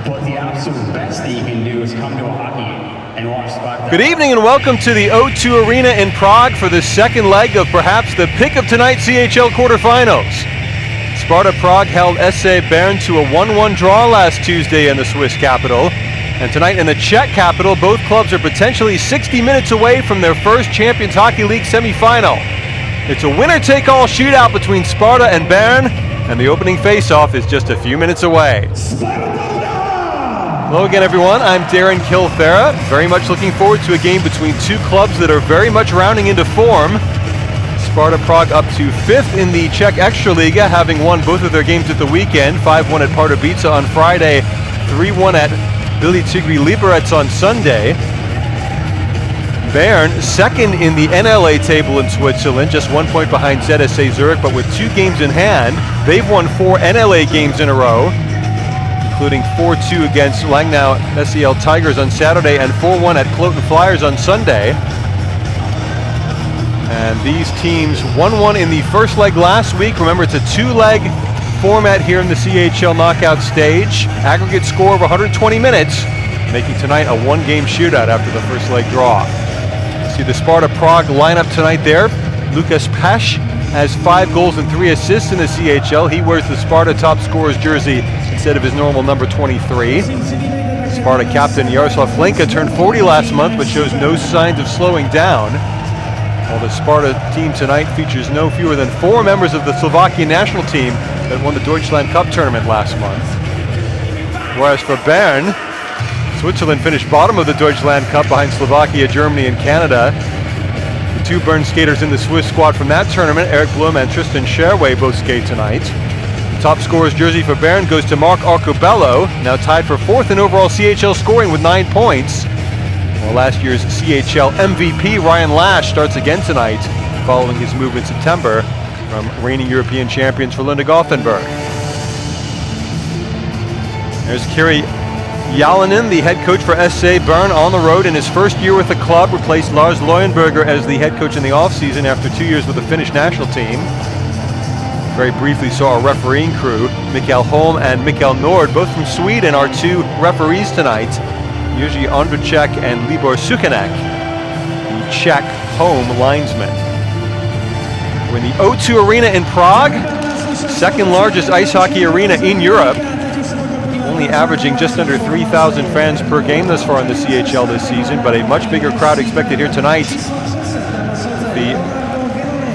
But the absolute best that you can do is come to a hockey game and watch Sparta. Good evening and welcome to the O2 Arena in Prague for the second leg of perhaps the pick of tonight's CHL quarterfinals. Sparta Prague held SC Bern to a 1-1 draw last Tuesday in the Swiss capital. And tonight in the Czech capital, both clubs are potentially 60 minutes away from their first Champions Hockey League semifinal. It's a winner-take-all shootout between Sparta and Bern, and the opening face-off is just a few minutes away. Hello again, everyone. I'm Darren Kilthera. Very much looking forward to a game between two clubs that are very much rounding into form. Sparta Prague up to 5th in the Czech Extraliga, having won both of their games at the weekend. 5-1 at Pardubice on Friday, 3-1 at Billy Tigri Liberec on Sunday. Bern, second in the NLA table in Switzerland, just 1 point behind ZSA Zurich, but with 2 games in hand. They've won 4 NLA games in a row, including 4-2 against Langnau SEL Tigers on Saturday and 4-1 at Cloten Flyers on Sunday. And these teams 1-1 in the first leg last week. Remember, it's a 2-leg format here in the CHL knockout stage. Aggregate score of 120 minutes, making tonight a 1-game shootout after the first leg draw. See the Sparta Prague lineup tonight there. Lukasz Klimac has 5 goals and 3 assists in the CHL. He wears the Sparta top scorer's jersey instead of his normal number 23. Sparta captain Jaroslav Hlinka turned 40 last month, but shows no signs of slowing down. While the Sparta team tonight features no fewer than 4 members of the Slovakian national team that won the Deutschland Cup tournament last month. Whereas for Bern, Switzerland finished bottom of the Deutschland Cup behind Slovakia, Germany, and Canada. The 2 Bern skaters in the Swiss squad from that tournament, Eric Blum and Tristan Sherway, both skate tonight. The top scorer's jersey for Bern goes to Mark Arcobello, now tied for 4th in overall CHL scoring with 9 points. While last year's CHL MVP Ryan Lash starts again tonight, following his move in September from reigning European champions for Lunda Gothenburg. There's Kiri Jalonen, the head coach for SC Bern, on the road in his first year with the club, replaced Lars Leuenberger as the head coach in the offseason after 2 years with the Finnish national team. Very briefly saw a refereeing crew. Mikael Holm and Mikael Nord, both from Sweden, are 2 referees tonight. Jerzy Ondracek and Libor Sukanek, the Czech home linesman. We're in the O2 Arena in Prague, second largest ice hockey arena in Europe, only averaging just under 3,000 fans per game thus far in the CHL this season, but a much bigger crowd expected here tonight. The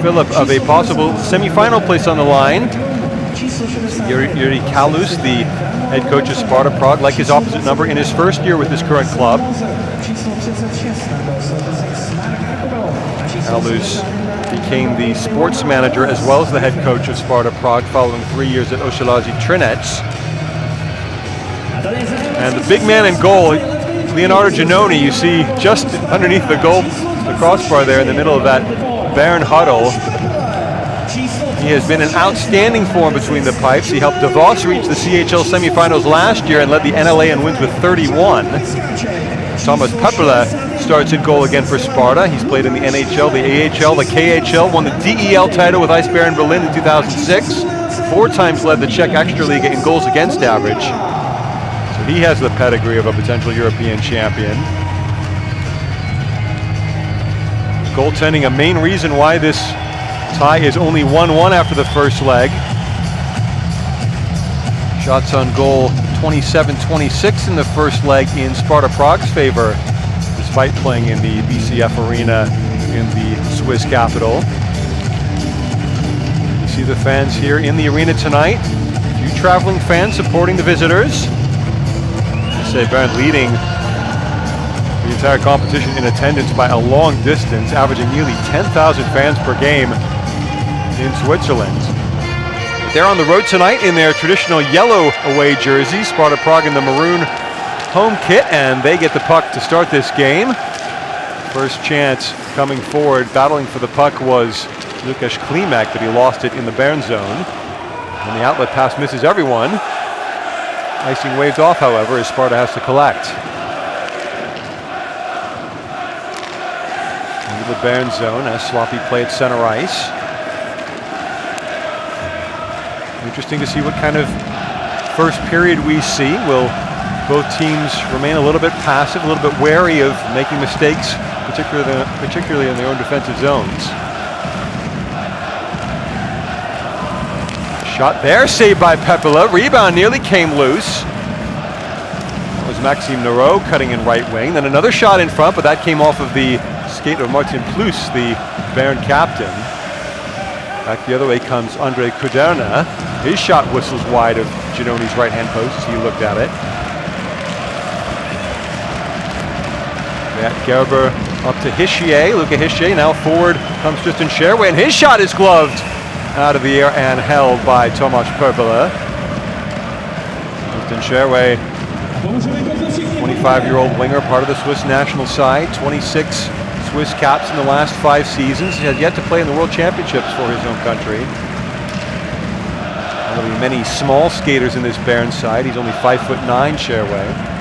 fillip of a possible semifinal place on the line. Yuri Kalus, the head coach of Sparta Prague, like his opposite number in his first year with his current club. Kalus became the sports manager as well as the head coach of Sparta Prague following 3 years at Oshalazi Trinec. And the big man in goal, Leonardo Giannoni, you see just underneath the goal, the crossbar there in the middle of that Bern huddle. He has been in outstanding form between the pipes. He helped Davos reach the CHL semifinals last year and led the NLA in wins with 31. Thomas Pepperle starts at goal again for Sparta. He's played in the NHL, the AHL, the KHL, won the DEL title with Ice Bären Berlin in 2006. 4 times led the Czech Extraliga in goals against average. So he has the pedigree of a potential European champion. Goaltending a main reason why this tie is only 1-1 after the first leg. Shots on goal 27-26 in the first leg in Sparta Prague's favor, despite playing in the BCF arena in the Swiss capital. You see the fans here in the arena tonight. A few traveling fans supporting the visitors. SC Bern leading the entire competition in attendance by a long distance, averaging nearly 10,000 fans per game in Switzerland. They're on the road tonight in their traditional yellow away jerseys, Sparta Prague in the maroon home kit, and they get the puck to start this game. First chance coming forward, battling for the puck was Lukasz Klimac, but he lost it in the Bern zone. And the outlet pass misses everyone. Icing waved off, however, as Sparta has to collect. Into the Bern zone, a sloppy play at center ice. Interesting to see what kind of first period we see. Will Both teams remain a little bit passive, a little bit wary of making mistakes, particularly in their own defensive zones. Shot there, saved by Pepela. Rebound nearly came loose. That was Maxime Nero cutting in right wing. Then another shot in front, but that came off of the skate of Martin Plus, the Bern captain. Back the other way comes Andre Kuderna. His shot whistles wide of Giannoni's right-hand post as he looked at it. Matt Gerber up to Hischier. Luca Hischier now forward comes Tristan Sherway, and his shot is gloved out of the air and held by Tomasz Perpela. Tristan Sherway, 25-year-old winger, part of the Swiss national side, 26 Swiss caps in the last 5 seasons. He has yet to play in the World Championships for his own country. One of the many small skaters in this Bern side. He's only 5'9", Sherway.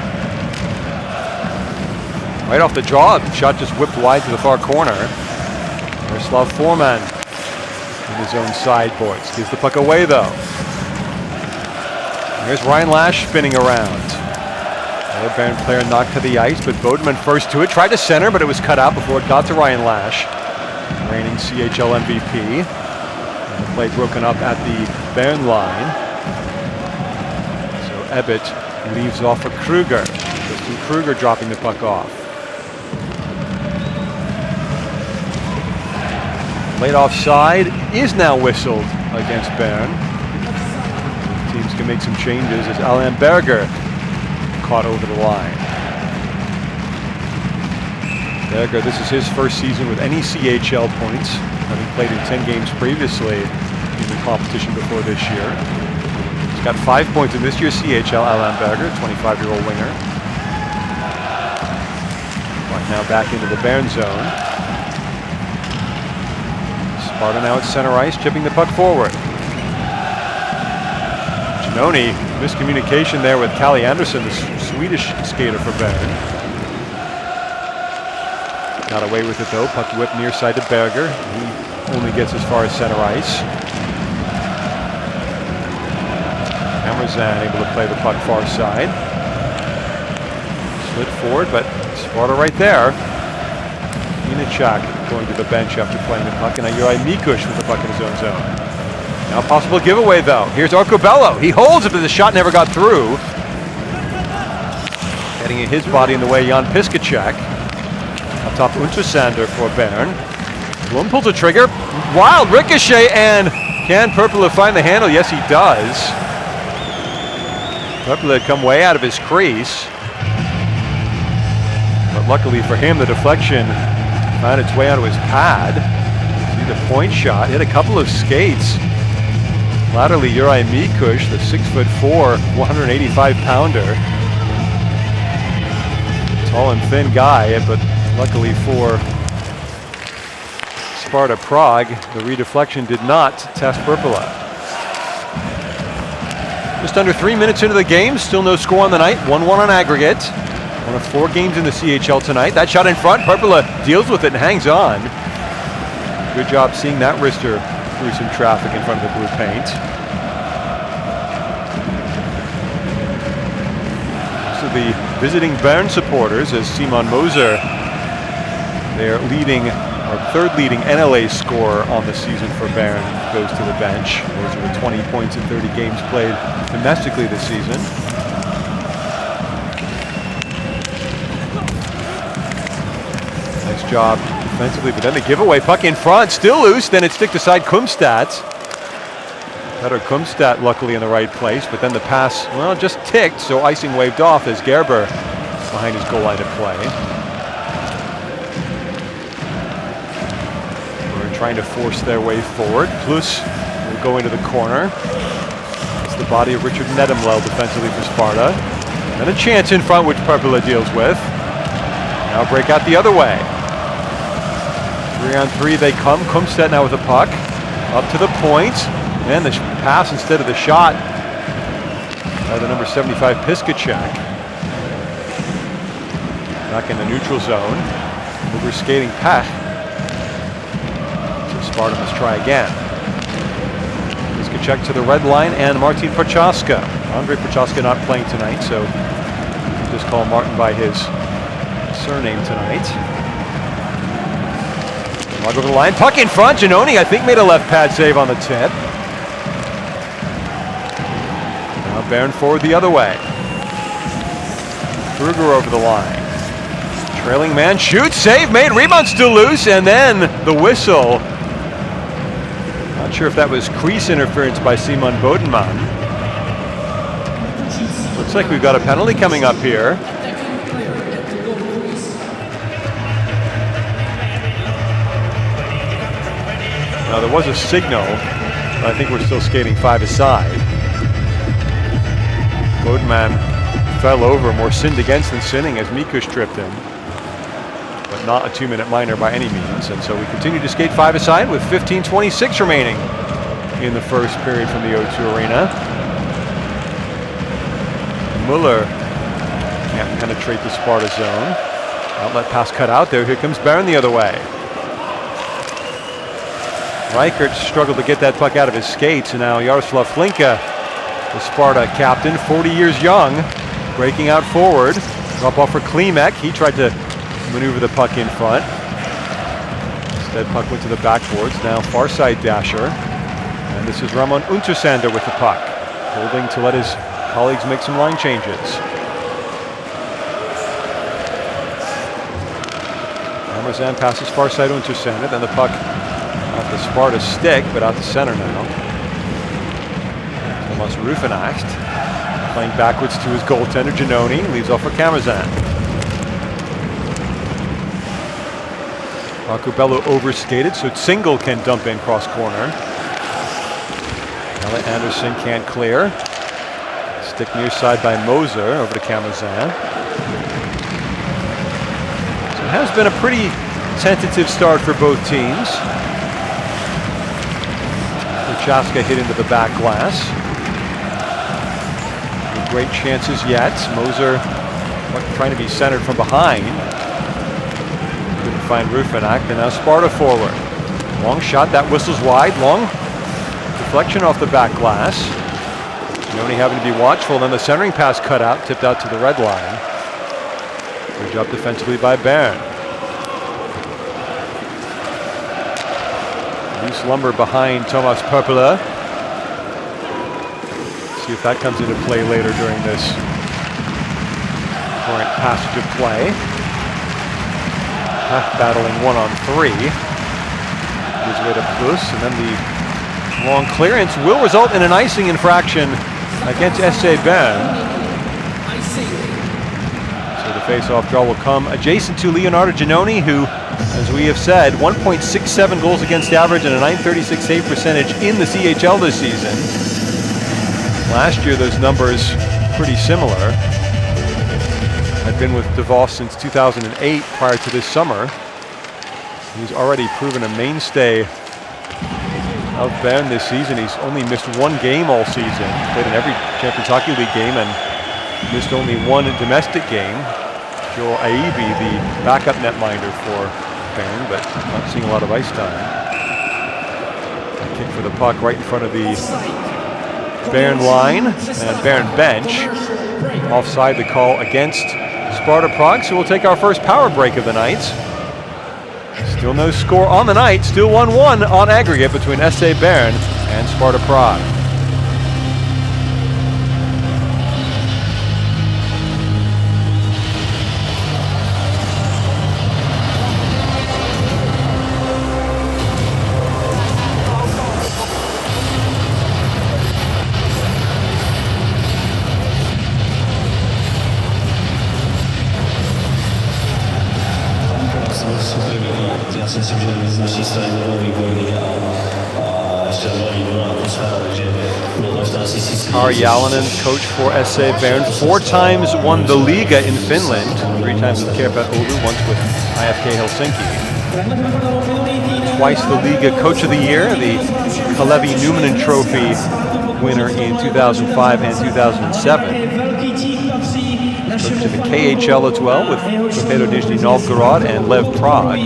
Right off the draw, the shot just whipped wide to the far corner. Miroslav Forman in his own sideboards. Gives the puck away though. Here's Ryan Lash spinning around. Another Bern player knocked to the ice, but Bodeman first to it. Tried to center, but it was cut out before it got to Ryan Lash, reigning CHL MVP. And the play broken up at the Bern line. So Ebbett leaves off for Kruger. Tristan Kruger dropping the puck off. Late offside is now whistled against Bern. Teams can make some changes as Alain Berger caught over the line. Berger, this is his first season with any CHL points, having played in 10 games previously in the competition before this year. He's got 5 points in this year's CHL, Alain Berger, 25-year-old winger. Right now back into the Bern zone. Sparta now at center ice, chipping the puck forward. Giannoni, miscommunication there with Kalle Andersson, the Swedish skater for Bern. Got away with it though, puck whip near side to Berger. He only gets as far as center ice. Hammerzan able to play the puck far side. Slid forward, but Sparta right there. Inachak going to the bench after playing the puck, and Juraj Mikuš with the puck in his own zone. Now possible giveaway though. Here's Arcobello. He holds it, but the shot never got through. Getting his body in the way, Jan Piskacek. Up top, Ultrasander for Bern. Blum pulls a trigger. Wild ricochet, and can Perpela find the handle? Yes, he does. Perpela had come way out of his crease. But luckily for him, the deflection found its way onto his pad. See the point shot, hit a couple of skates. Laterally, Juraj Mikuš, the 6'4", 185-pounder. Tall and thin guy, but luckily for Sparta Prague, the redeflection did not test Perpela. Just under 3 minutes into the game, still no score on the night, 1-1 on aggregate. One of 4 games in the CHL tonight. That shot in front, Perpela deals with it and hangs on. Good job seeing that wrister through some traffic in front of the blue paint. So the visiting Bern supporters, as Simon Moser, their leading, or third leading NLA scorer on the season for Bern, goes to the bench. Those are the 20 points in 30 games played domestically this season. Nice job defensively, but then the giveaway puck in front, still loose, then it's sticked aside Kumstad. Better Kumstad luckily in the right place, but then the pass, well, just ticked, so icing waved off as Gerber behind his goal line of play. We're trying to force their way forward. Plus will go into the corner. It's the body of Richard Nedemlel defensively for Sparta. And a chance in front which Perpela deals with. Now break out the other way. 3-on-3 they come. Kumstedt now with the puck. Up to the point. And the pass instead of the shot by the number 75 Piskacek. Back in the neutral zone. Over skating Pech. So Sparta must try again. Piskacek to the red line and Martin Prochaska. Andre Prochaska not playing tonight, so always call Martin by his surname tonight. Log over the line, puck in front. Giannoni, I think, made a left pad save on the tip. Now Bern forward the other way. Kruger over the line. Trailing man shoots, save made, rebound still loose, and then the whistle. Not sure if that was crease interference by Simon Bodenman. Looks like we've got a penalty coming up here. Now there was a signal, but I think we're still skating 5-a-side. Bodenman fell over, more sinned against than sinning as Mikush tripped him. But not a 2-minute minor by any means. And so we continue to skate 5-a-side with 15:26 remaining in the first period from the O2 Arena. Muller can't penetrate the Sparta zone. Outlet pass cut out there. Here comes Bern the other way. Reichert struggled to get that puck out of his skates, and now Jaroslav Flinka, the Sparta captain, 40 years young, breaking out forward. Drop off for Klimac. He tried to maneuver the puck in front. Instead, puck went to the backboards. Now far side dasher. And this is Ramon Ultrasander with the puck, holding to let his colleagues make some line changes. Amazan passes far side Ultrasander, then the puck off the Sparta stick, but out to center now. Thomas Ruffenacht playing backwards to his goaltender, Giannoni, leaves off for Kamazan. Rocobello overskated, so Single can dump in cross corner. Ella Anderson can't clear. Stick near side by Moser, over to Kamazan. So it has been a pretty tentative start for both teams. Chaska hit into the back glass. No great chances yet. Moser trying to be centered from behind. Couldn't find Ruffenacht, and now Sparta forward. Long shot, that whistle's wide. Long deflection off the back glass. Giannoni having to be watchful, then the centering pass cut out, tipped out to the red line. Good job defensively by Bern. Loose lumber behind Thomas Perpela. See if that comes into play later during this current passage of play. Half battling 1-on-3. Gives way to Plus, and then the long clearance will result in an icing infraction against SC Bern. So the face-off draw will come adjacent to Leonardo Giannoni, who, as we have said, 1.67 goals against average and a .936 save percentage in the CHL this season. Last year, those numbers pretty similar. Had been with DeVos since 2008 prior to this summer. He's already proven a mainstay of Bern this season. He's only missed one game all season. Played in every Champions Hockey League game and missed only one domestic game. Joel Aibi, the backup netminder for Bern, but not seeing a lot of ice time. A kick for the puck right in front of the Bern line and Bern bench. Offside the call against Sparta Prague, so we'll take our first power break of the night. Still no score on the night, still 1-1 on aggregate between SC Bern and Sparta Prague. Kari Jalonen, coach for SC Bern, 4 times won the Liga in Finland, 3 times with Kärpät Oulu, once with IFK Helsinki. Twice the Liga Coach of the Year, the Kalevi Numanen Trophy winner in 2005 and 2007. Coach in the KHL as well with Torpedo Nizhny Novgorod and Lev Prague.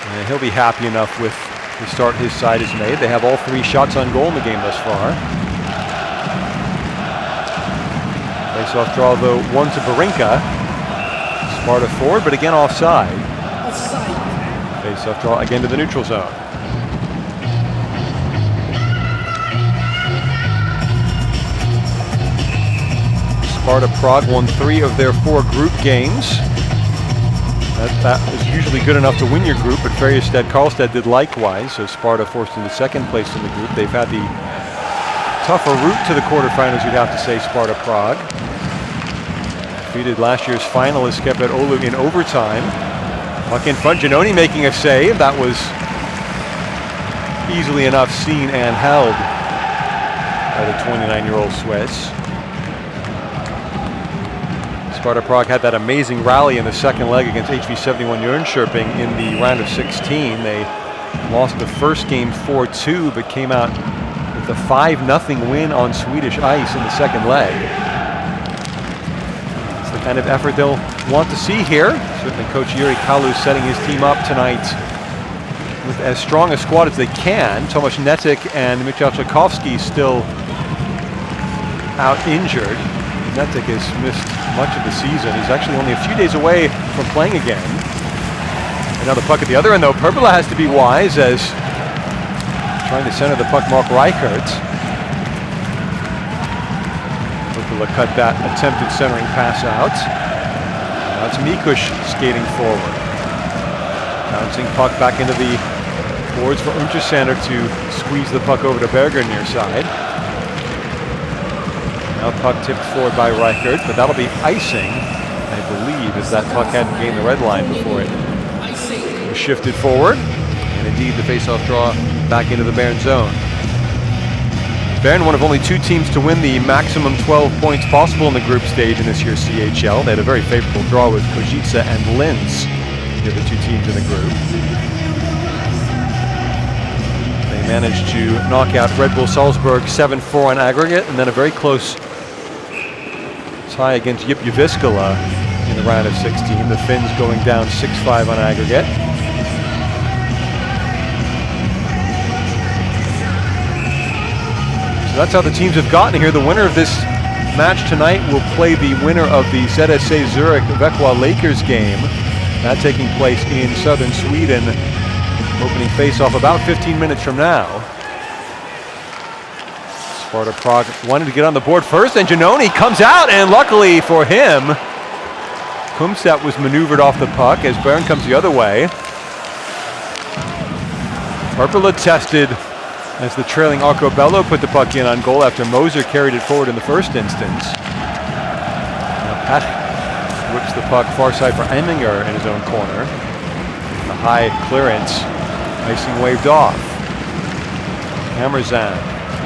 And he'll be happy enough with the start his side has made. They have all 3 shots on goal in the game thus far. Face-off draw, though, one to Barinka. Sparta forward, but again offside. Face-off draw again to the neutral zone. Sparta Prague won 3 of their 4 group games. That was usually good enough to win your group, but Färjestad-Karlstad did likewise, so Sparta forced into second place in the group. They've had the tougher route to the quarterfinals, you'd have to say, Sparta Prague. Defeated last year's finalist Skepet Oulu in overtime. Puck in front, Giannoni making a save. That was easily enough seen and held by the 29-year-old Swiss. Sparta Prague had that amazing rally in the second leg against HV71 Jönköping in the round of 16. They lost the first game 4-2, but came out with a 5-0 win on Swedish ice in the second leg. It's the kind of effort they'll want to see here. Certainly Coach Jiri Kalu setting his team up tonight with as strong a squad as they can. Tomasz Netic and Mikhail Tchaikovsky still out injured. Netic has missed much of the season. He's actually only a few days away from playing again. And now the puck at the other end, though. Perpula has to be wise as trying to center the puck, Mark Reichert. Perpula cut that attempted centering pass out. Now it's Mikush skating forward. Bouncing puck back into the boards for Ultrasander to squeeze the puck over to Berger near side. Now puck tipped forward by Reichert, but that'll be icing, I believe, as that puck hadn't gained the red line before it was shifted forward. And indeed, the face-off draw back into the Bern zone. Bern, one of only 2 teams to win the maximum 12 points possible in the group stage in this year's CHL. They had a very favorable draw with Kozice and Linz, the other 2 teams in the group. They managed to knock out Red Bull Salzburg 7-4 on aggregate, and then a very close tie against Jyp Jyväskylä in the round of 16. The Finns going down 6-5 on aggregate. So that's how the teams have gotten here. The winner of this match tonight will play the winner of the ZSA Zurich Växjö Lakers game. That taking place in southern Sweden. Opening face-off about 15 minutes from now. Sparta Prague wanted to get on the board first, and Giannoni comes out, and luckily for him, Kumstedt was maneuvered off the puck as Bern comes the other way. Perpula tested as the trailing Arcobello put the puck in on goal after Moser carried it forward in the first instance. Now Pat whips the puck far side for Eminger in his own corner. A high clearance, icing waved off. Hammerzan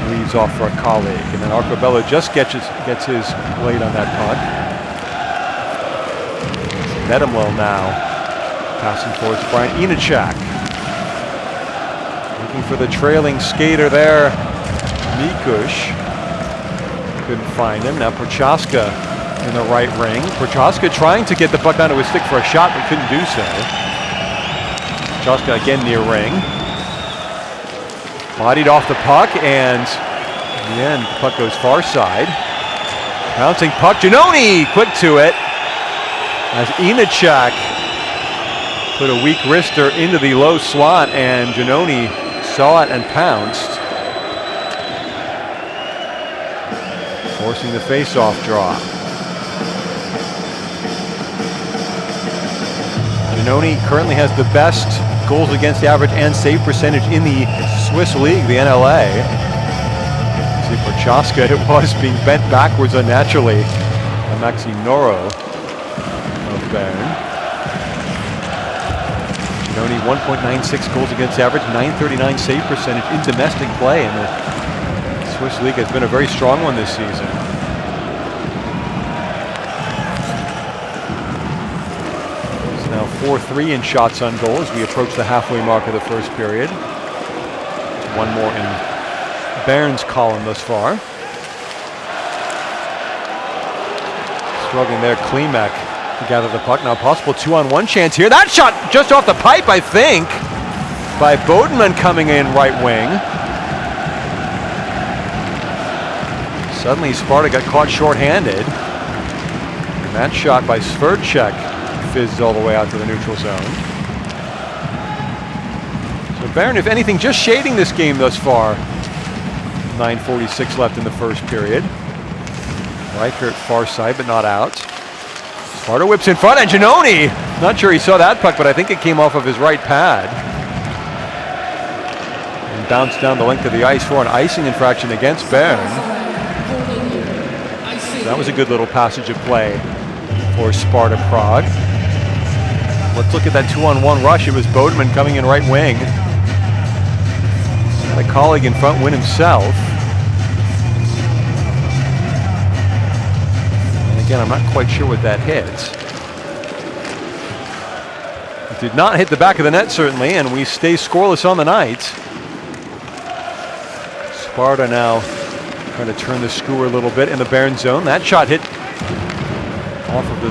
leaves off for a colleague, and then Arcobello just gets his blade on that puck. Nedemwell now passing forward to Brian Inachak. Looking for the trailing skater there, Mikush. Couldn't find him. Now Prochaska in the right ring. Prochaska trying to get the puck down to his stick for a shot, but couldn't do so. Prochaska again near ring. Bodied off the puck, and in the end, the puck goes far side. Bouncing puck, Giannoni quick to it. As Inachak put a weak wrister into the low slot, and Giannoni saw it and pounced. Forcing the face-off draw. Giannoni currently has the best goals against average and save percentage in the Swiss league, the NLA. See Prochaska, it was being bent backwards unnaturally by Maxime Noro of Bern. Giannoni 1.96 goals against average, 939 save percentage in domestic play, and the Swiss league has been a very strong one this season. It's now 4-3 in shots on goal as we approach the halfway mark of the first period. One more in Bern's column thus far. Struggling there, Klimac to gather the puck. Now possible 2-on-1 chance here. That shot just off the pipe, I think, by Bodenman coming in right wing. Suddenly Sparta got caught shorthanded. that shot by Sverchek fizzed all the way out to the neutral zone. So Bern, if anything, just shading this game thus far. 9:46 left in the first period. Reichert far side, but not out. Sparta whips in front, and Giannoni! Not sure he saw that puck, but I think it came off of his right pad. And bounced down the length of the ice for an icing infraction against Bern. So that was a good little passage of play for Sparta Prague. Let's look at that 2-on-1 rush. It was Bodeman coming in right wing. Had a colleague in front win himself. Again, I'm not quite sure what that hit. It did not hit the back of the net, certainly, and we stay scoreless on the night. Sparta now trying to turn the screw a little bit in the Bern zone. That shot hit off of the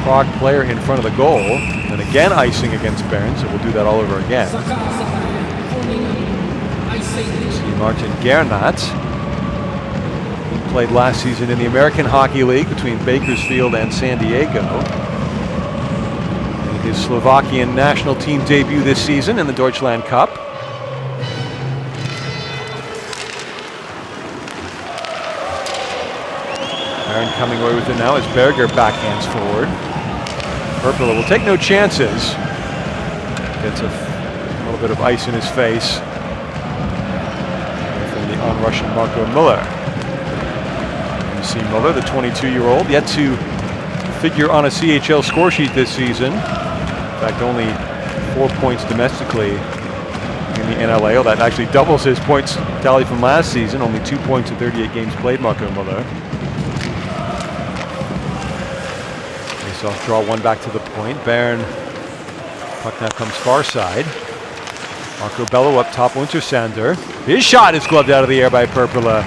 Prague player in front of the goal. And again, icing against Bern, so we'll do that all over again. See Martin Gernat. Played last season in the American Hockey League between Bakersfield and San Diego. Made his Slovakian national team debut this season in the Deutschland Cup. Bern coming away with it now as Berger backhands forward. Perpula will take no chances. Gets a little bit of ice in his face from the on-rushing Marco Müller. See Muller, the 22-year-old, yet to figure on a CHL score sheet this season. In fact, only 4 points domestically in the NLAO. That actually doubles his points tally from last season. Only 2 points in 38 games played, Marco Muller. Face-off draw, one back to the point. Bern, puck now comes far side. Marco Bello up top, Ultrasander. His shot is gloved out of the air by Perpula.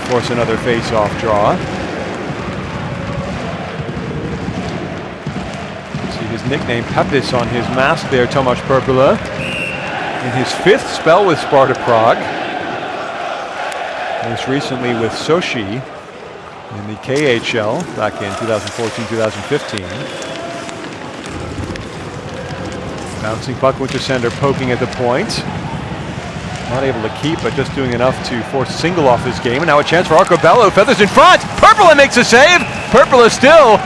Force another face-off draw. See his nickname Pepis on his mask there, Tomasz Perpula. In his 5th spell with Sparta Prague. Most recently with Sochi in the KHL back in 2014-2015. Bouncing puck, Ultrasander poking at the point. Not able to keep, but just doing enough to force a single off his game. And now a chance for Arcobello. Feathers in front. Perpula makes a save. Perpula still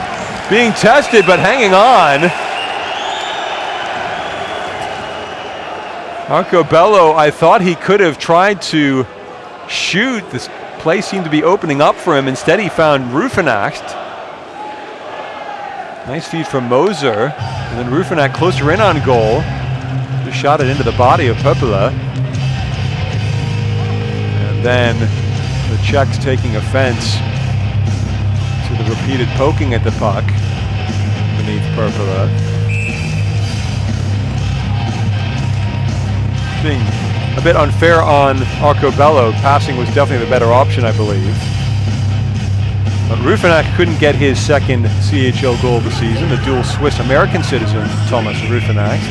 being tested, but hanging on. Arcobello, I thought he could have tried to shoot. This play seemed to be opening up for him. Instead, he found Ruffenacht. Nice feed from Moser. And then Ruffenacht closer in on goal. Just shot it into the body of Perpula. Then the Czechs taking offense to the repeated poking at the puck beneath Perpula. Being a bit unfair on Arcobello. Passing was definitely the better option, I believe. But Ruffenacht couldn't get his second CHL goal of the season. The dual Swiss-American citizen, Thomas Ruffenacht,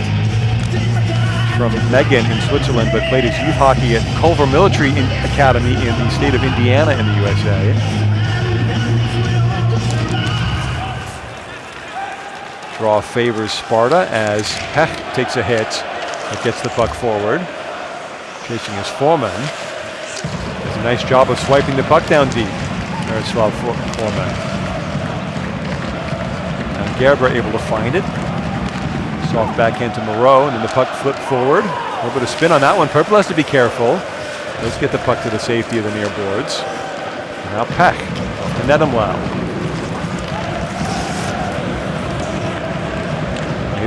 from Meggen in Switzerland, but played his youth hockey at Culver Military Academy in the state of Indiana in the USA. Draw favors Sparta as Pech takes a hit that gets the puck forward. Chasing his foreman. Does a nice job of swiping the puck down deep. Miroslav Foreman. And Gerbra able to find it. Soft backhand to Moreau, and then the puck flipped forward. A little bit of spin on that one. Perpula has to be careful. Let's get the puck to the safety of the near boards. And now Pech off to Nedumlau.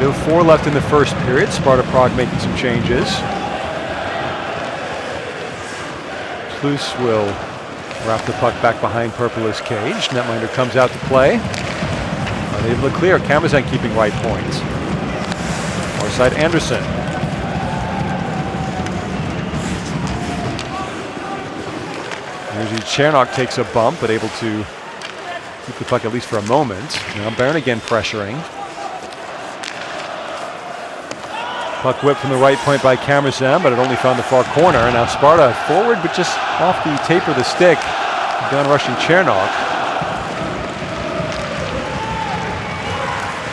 8:04 left in the first period. Sparta Prague making some changes. Plus will wrap the puck back behind Perpula's cage. Netminder comes out to play. Not able to clear. Kamazan keeping right points. Far side Anderson. Usually Chernok takes a bump, but able to keep the puck at least for a moment. Now Bern again pressuring. Puck whipped from the right point by Kamazan, but it only found the far corner. And now Sparta forward, but just off the tape of the stick. Gun rushing Chernok.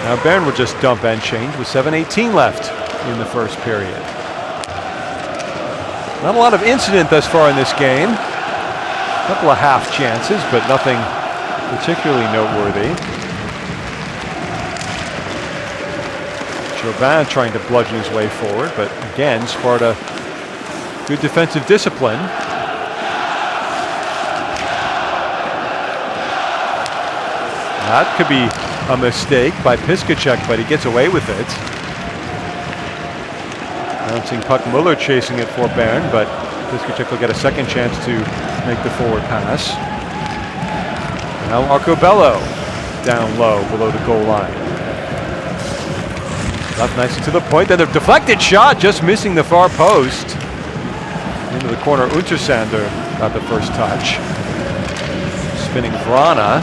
Now Bern will just dump and change with 7:18 left in the first period. Not a lot of incident thus far in this game. A couple of half chances, but nothing particularly noteworthy. Jobin trying to bludgeon his way forward, but again, Sparta, good defensive discipline. That could be a mistake by Piskacek, but he gets away with it. Bouncing puck, Muller chasing it for Bern, but Piskacek will get a second chance to make the forward pass. Now Arcobello down low below the goal line. Left nicely to the point, then a deflected shot, just missing the far post. Into the corner, Ultrasander got the first touch. Spinning Vrana.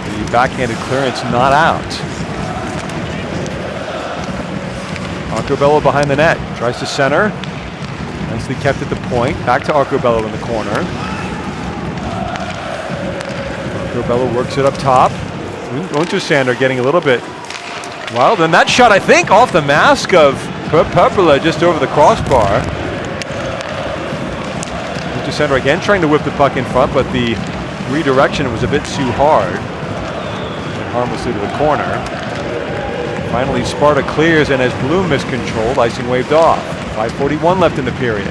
The backhanded clearance not out. Arcobello behind the net, tries to center. Nicely kept at the point, back to Arcobello in the corner. Arcobello works it up top. Ultrasander getting a little bit wild, and that shot, I think, off the mask of Perpula just over the crossbar. Ultrasander again trying to whip the puck in front, but the redirection was a bit too hard and harmlessly to the corner. Finally, Sparta clears, and as Bloom miscontrolled, icing waved off. 5:41 left in the period.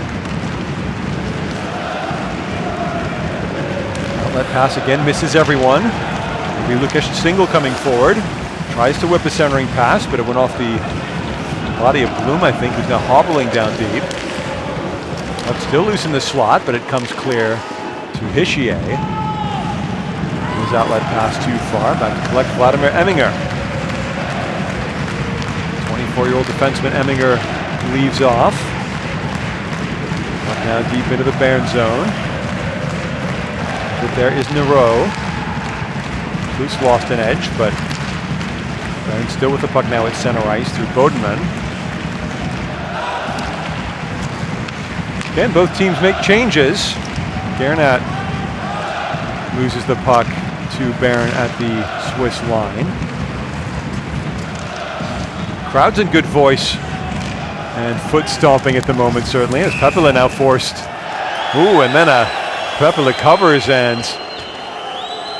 Outlet pass again, misses everyone. Lukasz single coming forward, tries to whip a centering pass, but it went off the body of Bloom, I think, who's now hobbling down deep. Puck still loose in the slot, but it comes clear to Hischier. His outlet pass too far, back to collect Vladimir Emminger. 24-year-old defenseman Emminger leaves off. Puck now deep into the Bern zone. But there is Nero. Loose lost an edge, but Bern still with the puck now at center ice through Bodeman. Again, both teams make changes. Gernat loses the puck to Bern at the Swiss line. Crowd's in good voice and foot stomping at the moment, certainly, as Pepela now forced. Ooh, and then Pepela covers, and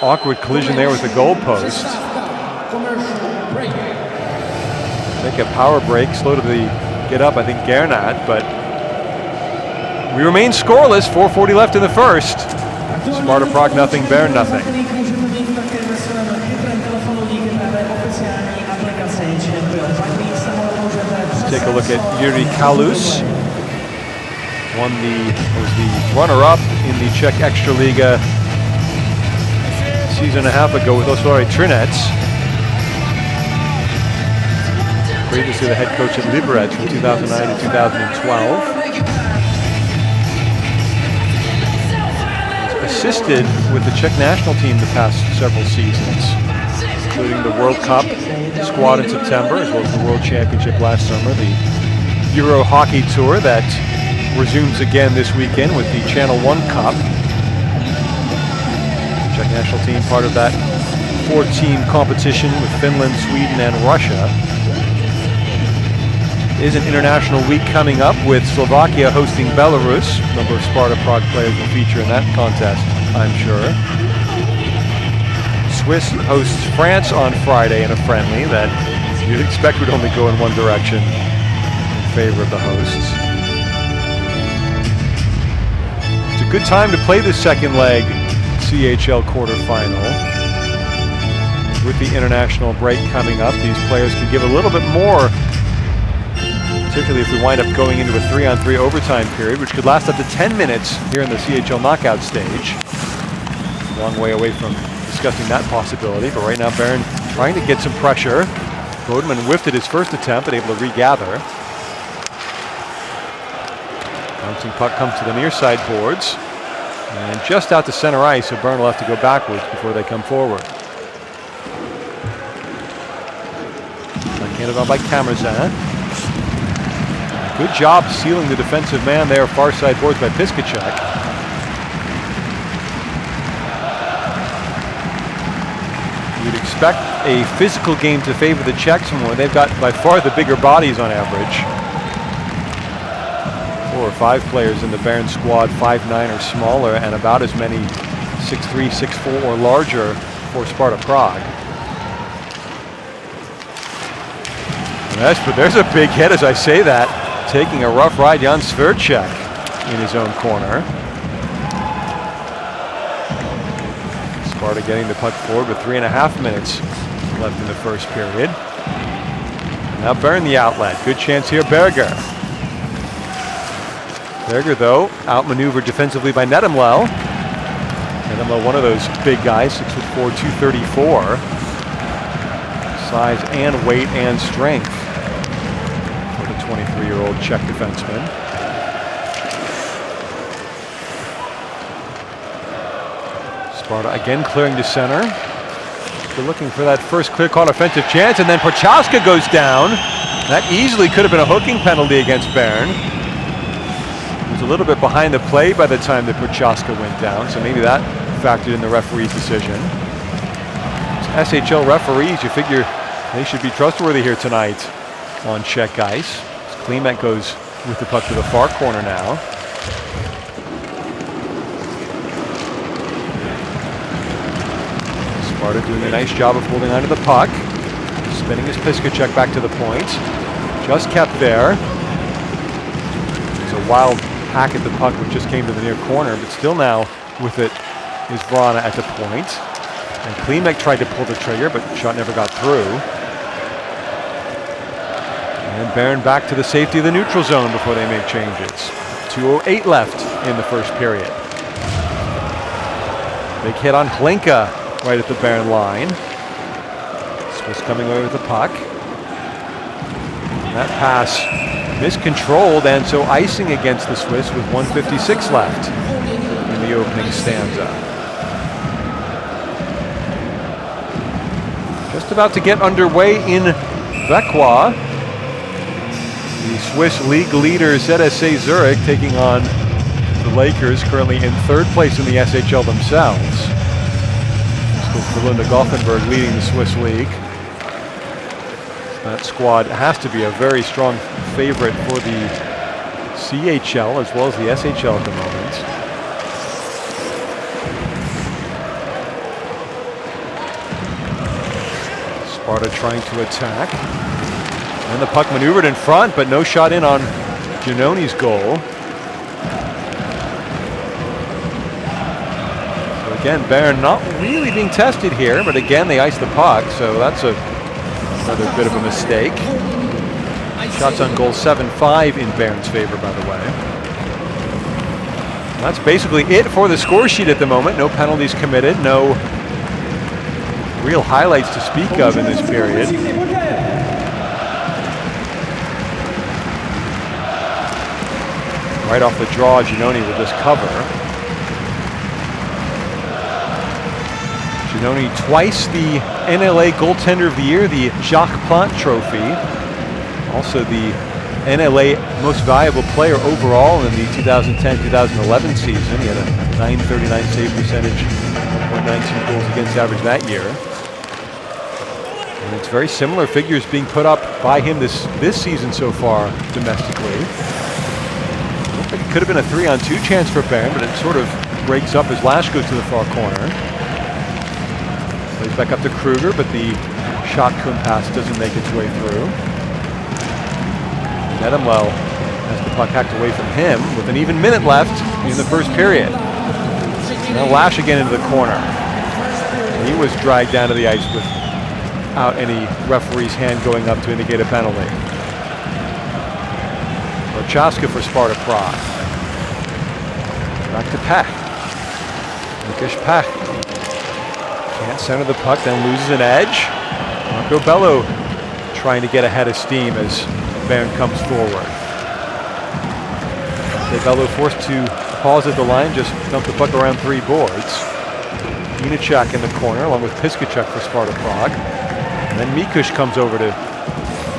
awkward collision there with the goalpost. Take a power break, slow to the get up, I think, Gernat, but we remain scoreless. 4:40 left in the first. Sparta Prague nothing, Bern nothing. Let's take a look at Yuri Kalus. Was the runner-up in the Czech Extraliga season and a half ago with Osvary Trinec. Previously the head coach at Liberec from 2009 to 2012. Assisted with the Czech national team the past several seasons, including the World Cup squad in September, as well as the World Championship last summer, the Euro Hockey Tour that resumes again this weekend with the Channel 1 Cup. Czech national team part of that 4-team competition with Finland, Sweden, and Russia. Is an international week coming up with Slovakia hosting Belarus. A number of Sparta Prague players will feature in that contest, I'm sure. Swiss hosts France on Friday in a friendly that you'd expect would only go in one direction, in favor of the hosts. It's a good time to play the second leg CHL quarterfinal. With the international break coming up, these players can give a little bit more, particularly if we wind up going into a 3-on-3 overtime period, which could last up to 10 minutes here in the CHL knockout stage. A long way away from discussing that possibility, but right now Bern trying to get some pressure. Bodeman whiffed at his first attempt, but able to regather. Bouncing puck comes to the near side boards, and just out to center ice, so Bern will have to go backwards before they come forward. Handed on by Kamerzan. Good job sealing the defensive man there, far side boards by Piskacek. expect a physical game to favor the Czechs more. They've got by far the bigger bodies on average. 4 or 5 players in the Bern squad, 5'9" or smaller, and about as many 6'3", 6'4" or larger for Sparta Prague. But there's a big hit as I say that, taking a rough ride. Jan Svercek in his own corner. Sparta getting the puck forward with 3.5 minutes left in the first period. Now Bern the outlet. Good chance here, Berger. Berger, though, outmaneuvered defensively by Nedemlo. Nedemlo, one of those big guys, 6'4", 234. Size and weight and strength for the 23-year-old Czech defenseman. Sparta again clearing to center. They're looking for that first clear-cut offensive chance, and then Prochaska goes down. That easily could have been a hooking penalty against Bern. He was a little bit behind the play by the time that Prochaska went down, so maybe that factored in the referee's decision. It's SHL referees, you figure they should be trustworthy here tonight on Czech ice. Klimac goes with the puck to the far corner now. Sparta doing a nice job of holding onto the puck. Spinning his Piskacek back to the point. Just kept there. It's a wild hack at the puck which just came to the near corner, but still now with it is Vrana at the point. And Klimac tried to pull the trigger, but the shot never got through. And Bern back to the safety of the neutral zone before they make changes. 2:08 left in the first period. Big hit on Hlinka right at the Bern line. Swiss coming away with the puck. And that pass miscontrolled, and so icing against the Swiss with 1:56 left in the opening stanza. Just about to get underway in Vecqua. The Swiss league leader ZSC Zurich taking on the Lakers, currently in 3rd place in the SHL themselves. Belinda Gothenburg leading the Swiss league. That squad has to be a very strong favorite for the CHL as well as the SHL at the moment. Sparta trying to attack. And the puck maneuvered in front, but no shot in on Giannoni's goal. So again, Bern not really being tested here, but again they ice the puck, so that's another bit of a mistake. Shots on goal 7-5 in Bern's favor, by the way. And that's basically it for the score sheet at the moment. No penalties committed, no real highlights to speak of in this period. Right off the draw, Giannoni will just cover. Giannoni twice the NLA Goaltender of the Year, the Jacques Plante Trophy. Also the NLA Most Valuable Player overall in the 2010-2011 season. He had a .939 save percentage, 1.92 goals against average that year. And it's very similar figures being put up by him this season so far domestically. It could have been a 3-on-2 chance for Bern, but it sort of breaks up as Lash goes to the far corner. Plays back up to Kruger, but the shot pass doesn't make its way through. Nedemlo has the puck hacked away from him with an even minute left in the first period. Now Lash again into the corner. He was dragged down to the ice without any referee's hand going up to indicate a penalty. Prochaska for Sparta Prague. Back to Pech. Lukasz Pech. Can't center the puck, then loses an edge. Marco Bello trying to get ahead of steam as Bern comes forward. Bello forced to pause at the line, just dump the puck around 3 boards. Inachak in the corner, along with Piskacek for Sparta Prague. And then Mikush comes over to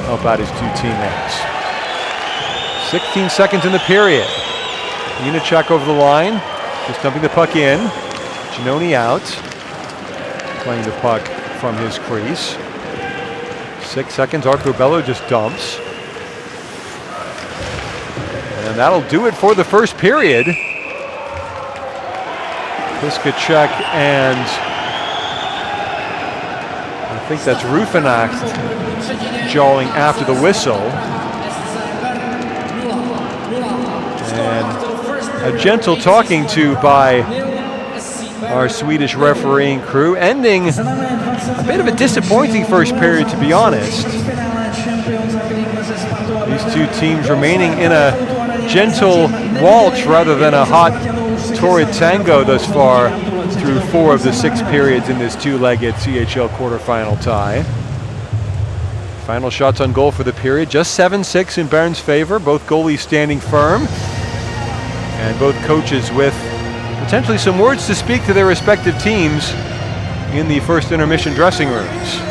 help out his 2 teammates. 16 seconds in the period. Inachak over the line, just dumping the puck in. Giannoni out. Playing the puck from his crease. 6 seconds, Arthur Bello just dumps. And that'll do it for the first period. Piskacek and I think that's Rufinak jawing after the whistle. And a gentle talking to by our Swedish refereeing crew, ending a bit of a disappointing first period, to be honest. These two teams remaining in a gentle waltz rather than a hot, torrid tango thus far through 4 of the 6 periods in this two-legged CHL quarterfinal tie. Final shots on goal for the period, just 7-6 in Bern's favor, both goalies standing firm, and both coaches with potentially some words to speak to their respective teams in the first intermission dressing rooms.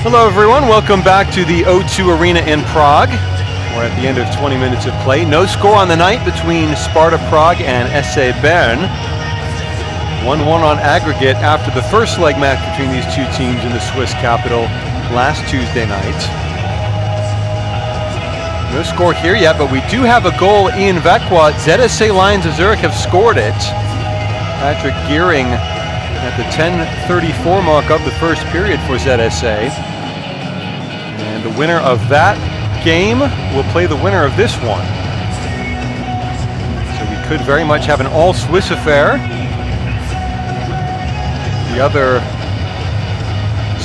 Hello everyone, welcome back to the O2 Arena in Prague. We're at the end of 20 minutes of play. No score on the night between Sparta Prague and SC Bern. 1-1 on aggregate after the first leg match between these two teams in the Swiss capital last Tuesday night. No score here yet, but we do have a goal in Vecqua. ZSC Lions of Zurich have scored it. Patrick Gearing at the 10:34 mark of the first period for ZSA. And the winner of that game will play the winner of this one. So we could very much have an all-Swiss affair. The other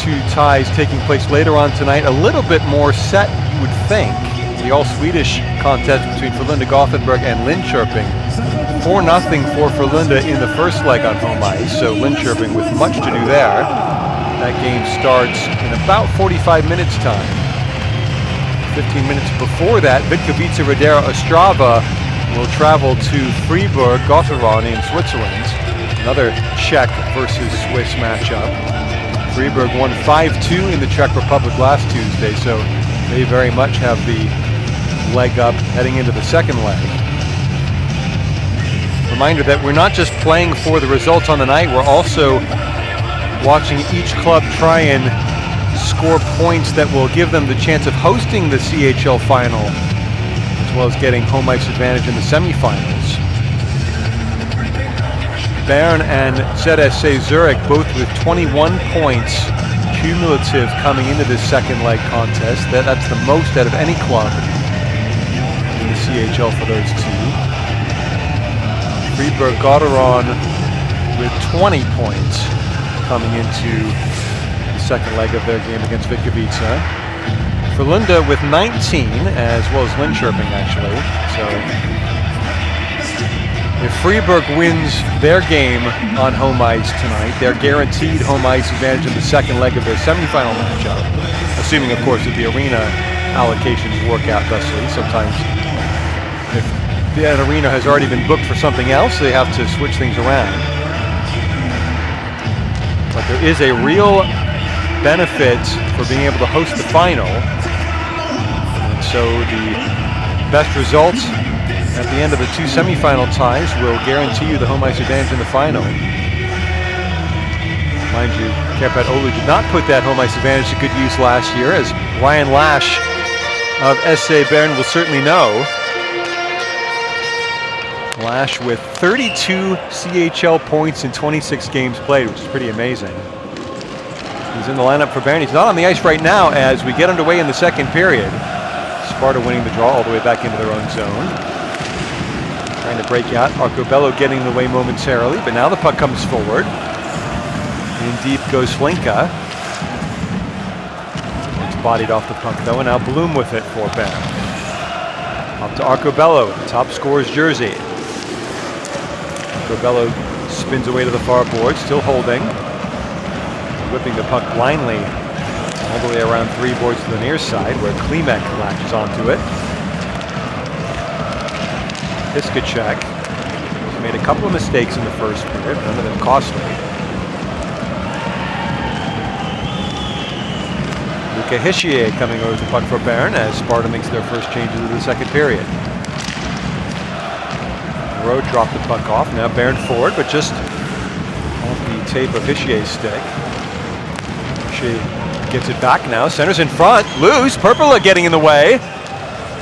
two ties taking place later on tonight, a little bit more set, you would think. The all-Swedish contest between Frölunda Gothenburg and Linköping. 4-0 for Frölunda in the first leg on home ice, so Linköping with much to do there. That game starts in about 45 minutes time. 15 minutes before that, Vitkovice Radera Ostrava will travel to Freiburg Gotteron in Switzerland. Another Czech versus Swiss matchup. Freiburg won 5-2 in the Czech Republic last Tuesday, so they very much have the leg up heading into the second leg. Reminder that we're not just playing for the results on the night, we're also watching each club try and score points that will give them the chance of hosting the CHL final, as well as getting home ice advantage in the semifinals. Bern and ZSC Zurich both with 21 points cumulative coming into this second leg contest. That's the most out of any club in the CHL for those two. Freiburg Gotteron with 20 points coming into the second leg of their game against Vitkovice. Frölunda with 19, as well as Linköping actually. So if Freiburg wins their game on home ice tonight, they're guaranteed home ice advantage in the second leg of their semifinal matchup, assuming of course that the arena allocations work out thusly. Sometimes if the arena has already been booked for something else, they have to switch things around. But there is a real benefit for being able to host the final. And so the best results at the end of the two semifinal ties will guarantee you the home ice advantage in the final. Mind you, Kärpät Oulu did not put that home ice advantage to good use last year, as Ryan Lash of SC Bern will certainly know. Flash with 32 CHL points in 26 games played, which is pretty amazing. He's in the lineup for Bern. He's not on the ice right now as we get underway in the second period. Sparta winning the draw all the way back into their own zone. Trying to break out. Arcobello getting in the way momentarily, but now the puck comes forward. In deep goes Flinka. It's bodied off the puck though, and now Bloom with it for Bern. Up to Arcobello, the top scorer's jersey. Arcobello spins away to the far board, still holding. Whipping the puck blindly all the way around 3 boards to the near side where Klimac latches onto it. Piskacek made a couple of mistakes in the first period, none of them costly. Lukasz coming over the puck for Bern as Sparta makes their first changes of the second period. Rowe dropped the puck off, now Bern forward, but just off the tape of Hishier's stick. Gets it back now, centers in front, loose, Perpula getting in the way.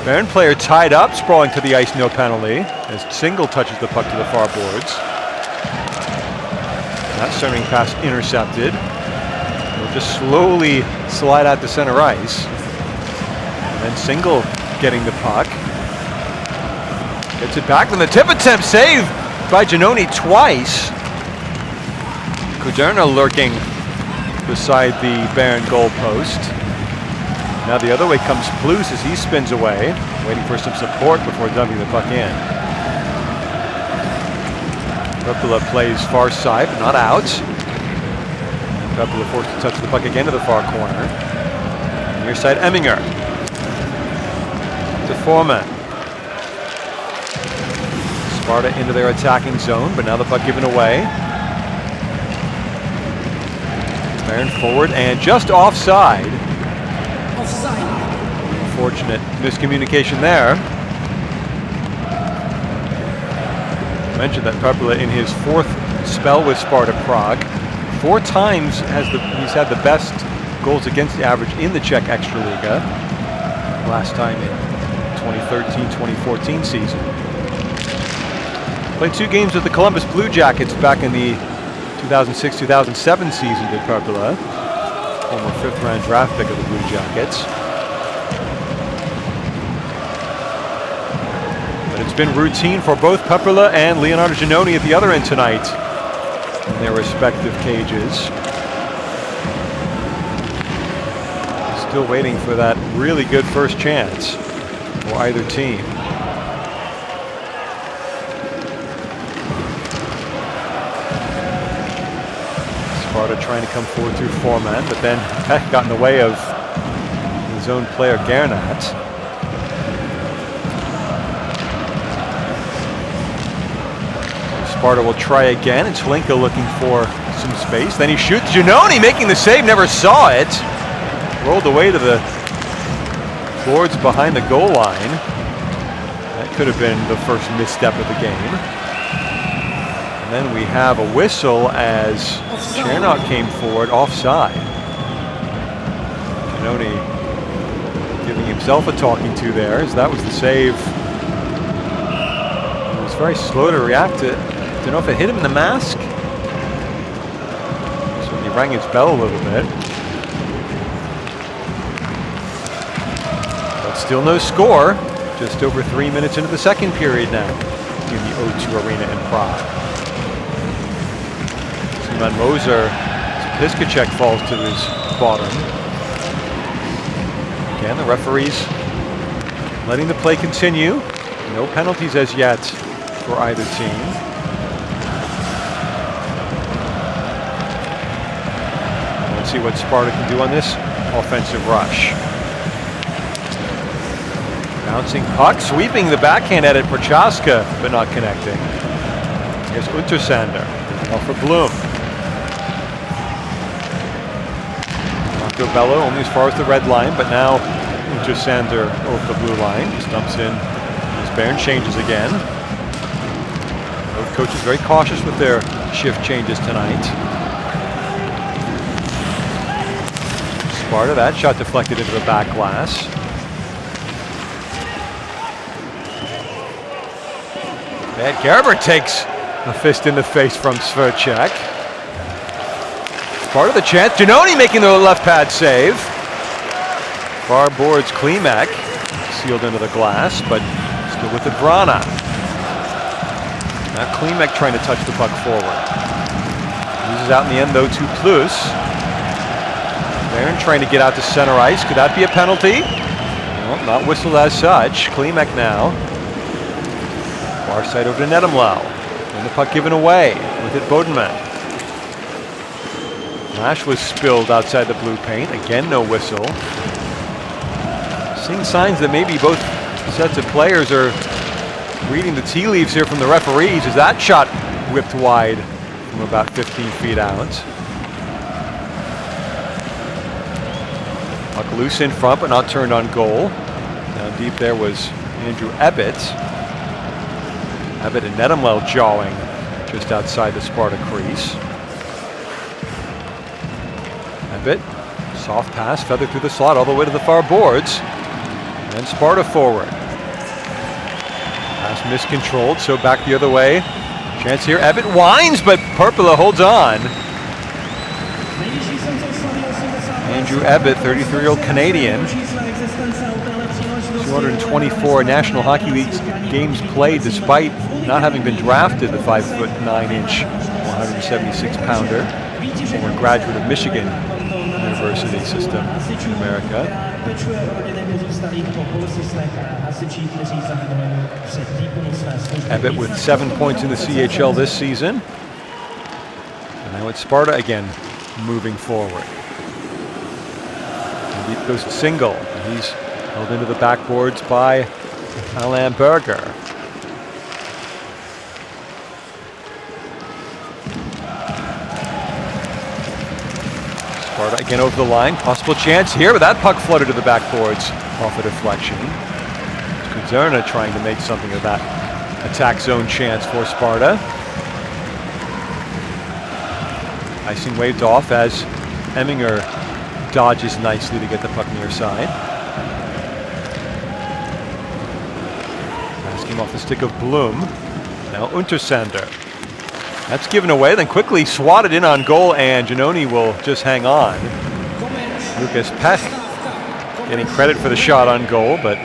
Bern player tied up, sprawling to the ice, no penalty, as Single touches the puck to the far boards. That centering pass intercepted. Will just slowly slide out to center ice. And then Single getting the puck. Gets it back, then the tip attempt saved by Giannoni twice. Kuderna lurking beside the Bern goal post. Now the other way comes Plus as he spins away, waiting for some support before dumping the puck in. Perpula plays far side, but not out. Perpula forced to touch the puck again to the far corner. Near side, Emminger. To Foreman. Sparta into their attacking zone, but now the puck given away. Bern forward and just offside. Unfortunate miscommunication there. I mentioned that Perpula in his 4th spell with Sparta Prague, 4 times he's had the best goals against the average in the Czech Extraliga. Last time in 2013-2014 season. Played 2 games with the Columbus Blue Jackets back in the 2006-2007 season did Perpula, former 5th round draft pick of the Blue Jackets. But it's been routine for both Perpula and Leonardo Giannoni at the other end tonight in their respective cages. Still waiting for that really good first chance for either team. Sparta trying to come forward through Foreman, but then Peck got in the way of his own player Gernat. Sparta will try again, and Tlinka looking for some space. Then he shoots. Giannoni making the save, never saw it. Rolled away to the boards behind the goal line. That could have been the first misstep of the game. And then we have a whistle as Chernow came forward offside. Giannoni giving himself a talking to there, as that was the save. He was very slow to react to it. Don't know if it hit him in the mask. Certainly rang his bell a little bit. But still no score. Just over 3 minutes into the second period now in the O2 Arena in Prague. Simon Moser, Piskacek falls to his bottom. Again, the referees letting the play continue. No penalties as yet for either team. Let's see what Sparta can do on this offensive rush. Bouncing puck, sweeping the backhand at it, Prochaska, but not connecting. Here's Ultrasander, off for Bloom. Bello only as far as the red line, but now Ultrasander over the blue line. Just dumps in as Bern changes again. Both coaches very cautious with their shift changes tonight. Sparta, that shot deflected into the back glass. Matt Gerber takes a fist in the face from Sverchek. Part of the chance. Giannoni making the left pad save. Far boards Klimac. Sealed into the glass, but still with the Brana. Now Klimac trying to touch the puck forward. Loses out in the end though to Plus. Bern trying to get out to center ice. Could that be a penalty? Well, not whistled as such. Klimac now. Far side over to Nedemlau. And the puck given away. With it Bodenman. Flash was spilled outside the blue paint. Again, no whistle. Seeing signs that maybe both sets of players are reading the tea leaves here from the referees as that shot whipped wide from about 15 feet out. Puck loose in front, but not turned on goal. Down deep there was Andrew Ebbett. Ebbett and Nedemlau jawing just outside the Sparta crease. Ebbett, soft pass, feathered through the slot all the way to the far boards. And Sparta forward. Pass miscontrolled, so back the other way. Chance here, Ebbett winds, but Parpila holds on. Andrew Ebbett, 33-year-old Canadian. 224 National Hockey League games played despite not having been drafted, the 5'9" 176-pounder. Former graduate of Michigan University system in America. Ebbett with 7 points in the CHL this season. And now it's Sparta again moving forward. And deep goes to Single. And he's held into the backboards by Alain Berger. Sparta again over the line. Possible chance here, but that puck floated to the backboards off a deflection. Kuzerna trying to make something of that attack zone chance for Sparta. Icing waved off as Emminger dodges nicely to get the puck near side. Pass came off the stick of Blum. Now Untersander. That's given away, then quickly swatted in on goal, and Giannoni will just hang on. Lukasz Pech getting credit for the shot on goal, but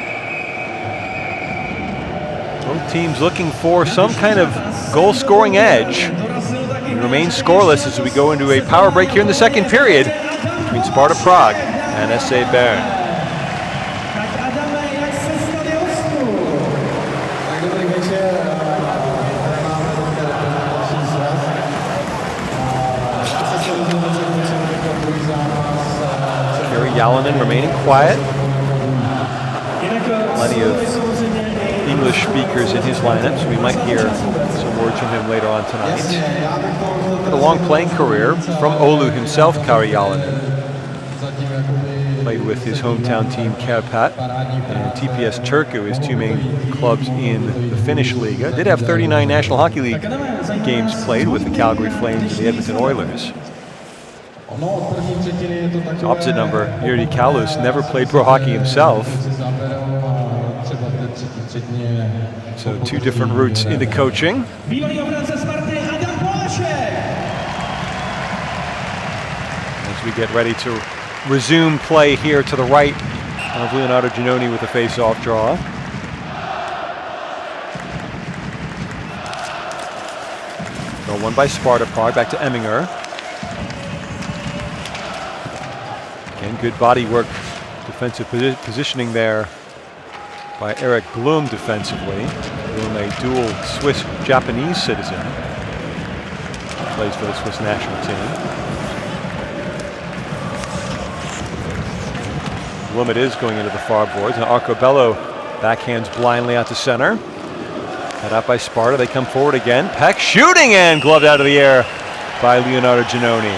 both teams looking for some kind of goal-scoring edge. We remain scoreless as we go into a power break here in the second period between Sparta Prague and SC Bern. Yalonen remaining quiet. Plenty of English speakers in his lineup, so we might hear some words from him later on tonight. Had a long playing career from Oulu himself, Kari Yalonen. Played with his hometown team Kärpät and TPS Turku, his two main clubs in the Finnish Liga. Did have 39 National Hockey League games played with the Calgary Flames and the Edmonton Oilers. His opposite number, Jiri Kalus, never played pro hockey himself. So two different routes into coaching. As we get ready to resume play here to the right of Leonardo Giannoni with a face-off draw. Goal won by Sparta Prague, back to Emminger. Again, good body work, defensive positioning there by Eric Blum defensively. Blum, a dual Swiss-Japanese citizen, plays for the Swiss national team. Blum it is going into the far boards, and Arcobello backhands blindly out to center. Cut out by Sparta, they come forward again. Peck shooting and gloved out of the air by Leonardo Giannoni.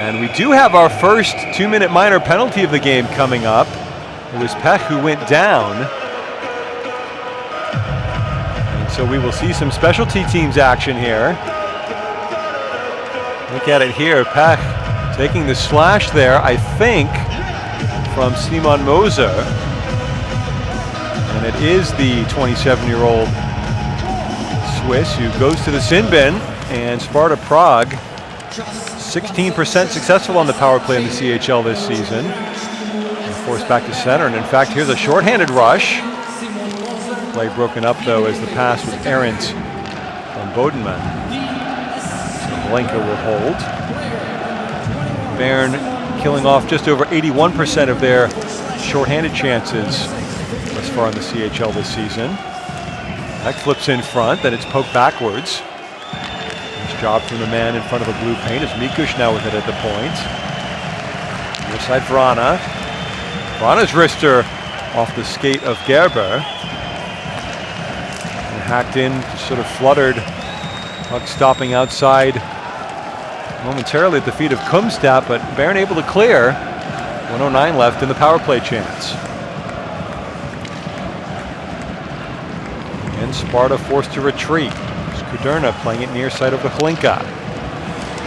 And we do have our first 2-minute minor penalty of the game coming up. It was Peck who went down. And so we will see some specialty teams action here. Look at it here, Peck taking the slash there, I think, from Simon Moser. And it is the 27-year-old Swiss who goes to the sin bin, and Sparta Prague 16% successful on the power play in the CHL this season. And forced back to center, and in fact here's a shorthanded rush. Play broken up though as the pass was errant from Bodenman. So Malenka will hold. Bern killing off just over 81% of their shorthanded chances thus far in the CHL this season. That flips in front, then it's poked backwards. Nice job from the man in front of the blue paint as Mikush now with it at the point. Near side Vrana. Vrana's wrister off the skate of Gerber. And hacked in, just sort of fluttered. Puck stopping outside momentarily at the feet of Kumstat, but Bern able to clear. 1:09 left in the power play chance. And Sparta forced to retreat. Kuderna playing it near side of the Hlinka.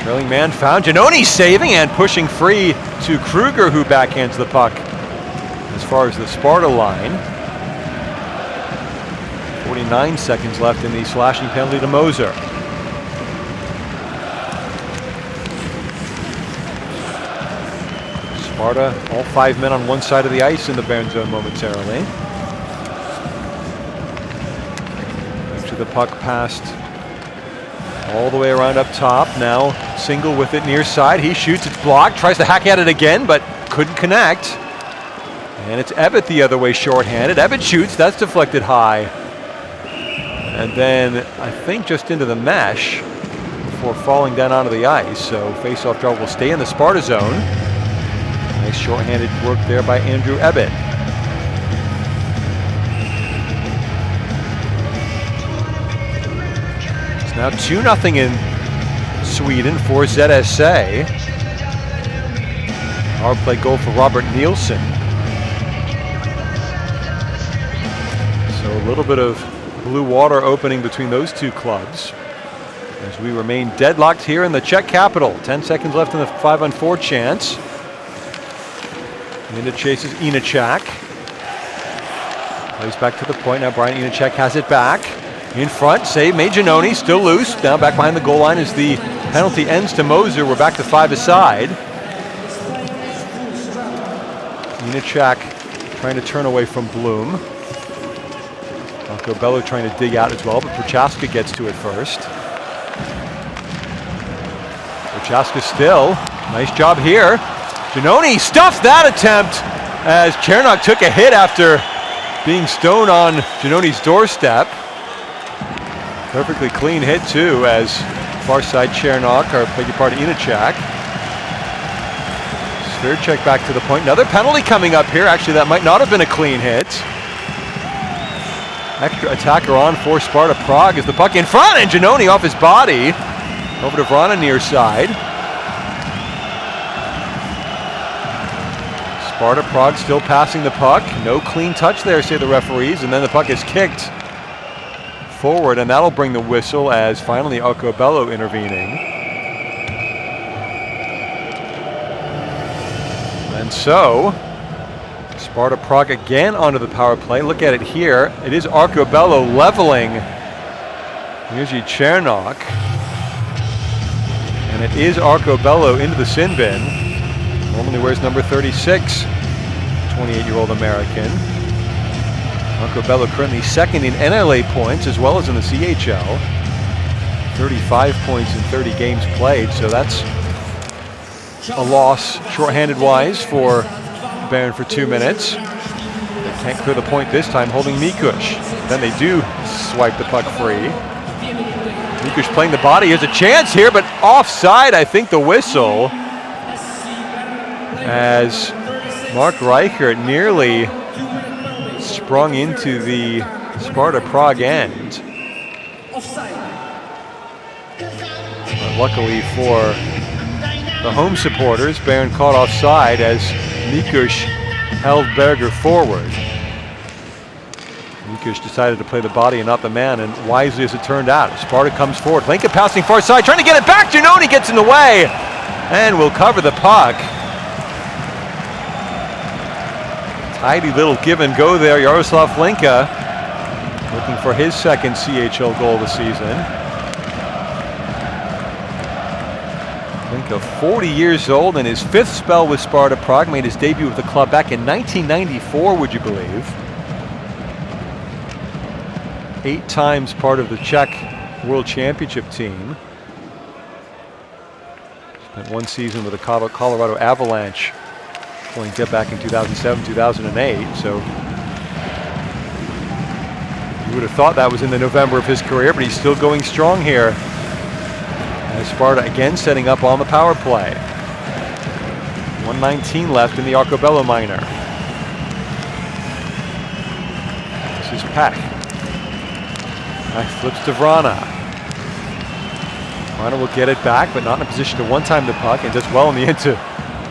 Trailing man found. Giannoni saving and pushing free to Kruger, who backhands the puck as far as the Sparta line. 49 seconds left in the slashing penalty to Moser. Sparta, all 5 men on one side of the ice in the Bern zone momentarily. After the puck passed all the way around up top, now single with it near side. He shoots, it's blocked, tries to hack at it again, but couldn't connect. And it's Ebbett the other way shorthanded. Ebbett shoots, that's deflected high. And then I think just into the mesh before falling down onto the ice. So face-off draw will stay in the Sparta zone. Nice shorthanded work there by Andrew Ebbett. It's now 2-0 in Sweden for ZSA. Power play goal for Robert Nielsen. So a little bit of blue water opening between those two clubs as we remain deadlocked here in the Czech capital. 10 seconds left in the 5-on-4 chance. Into chases Inachak. Plays back to the point. Now Brian Inachak has it back. In front, save made Giannoni, still loose. Now back behind the goal line as the penalty ends to Moser. We're back to 5 aside. Inachak trying to turn away from Bloom. Bello trying to dig out as well, but Prochaska gets to it first. Prochaska still. Nice job here. Giannoni stuffs that attempt as Chernok took a hit after being stoned on Giannoni's doorstep. Perfectly clean hit too as far side Chernok, or beg your pardon, Inachak. Sphere check back to the point. Another penalty coming up here. Actually, that might not have been a clean hit. Extra attacker on for Sparta Prague as the puck in front, and Giannoni off his body. Over to Vrana near side. Sparta Prague still passing the puck. No clean touch there, say the referees, and then the puck is kicked forward, and that'll bring the whistle as finally Alcobello intervening. And so Sparta Prague again onto the power play. Look at it here. It is Arcobello leveling Jerzy Chernok. And it is Arcobello into the sin bin. Normally wears number 36, 28-year-old American. Arcobello currently second in NLA points as well as in the CHL. 35 points in 30 games played, so that's a loss shorthanded wise for Bern for 2 minutes. They can't clear the point this time, holding Mikush. Then they do swipe the puck free. Mikush playing the body. Here's a chance here, but offside, I think, the whistle. As Mark Reichert nearly sprung into the Sparta Prague end. But luckily for the home supporters, Bern caught offside as Mikush held Berger forward. Mikush decided to play the body and not the man, and wisely as it turned out. Sparta comes forward. Lincoln passing far side, trying to get it back. Giannoni gets in the way and will cover the puck. Tidy little give and go there. Jaroslav Linka looking for his second CHL goal this season. Linka, 40 years old, in his 5th spell with Sparta Prague, made his debut with the club back in 1994, would you believe? 8 times part of the Czech World Championship team. Spent 1 season with the Colorado Avalanche, pulling dip back in 2007, 2008. So you would have thought that was in the November of his career, but he's still going strong here. As Sparta again setting up on the power play. 1:19 left in the Arcobello minor. This is Peck. Peck flips to Vrana. Vrana will get it back, but not in a position to one-time the puck, and does well in the end to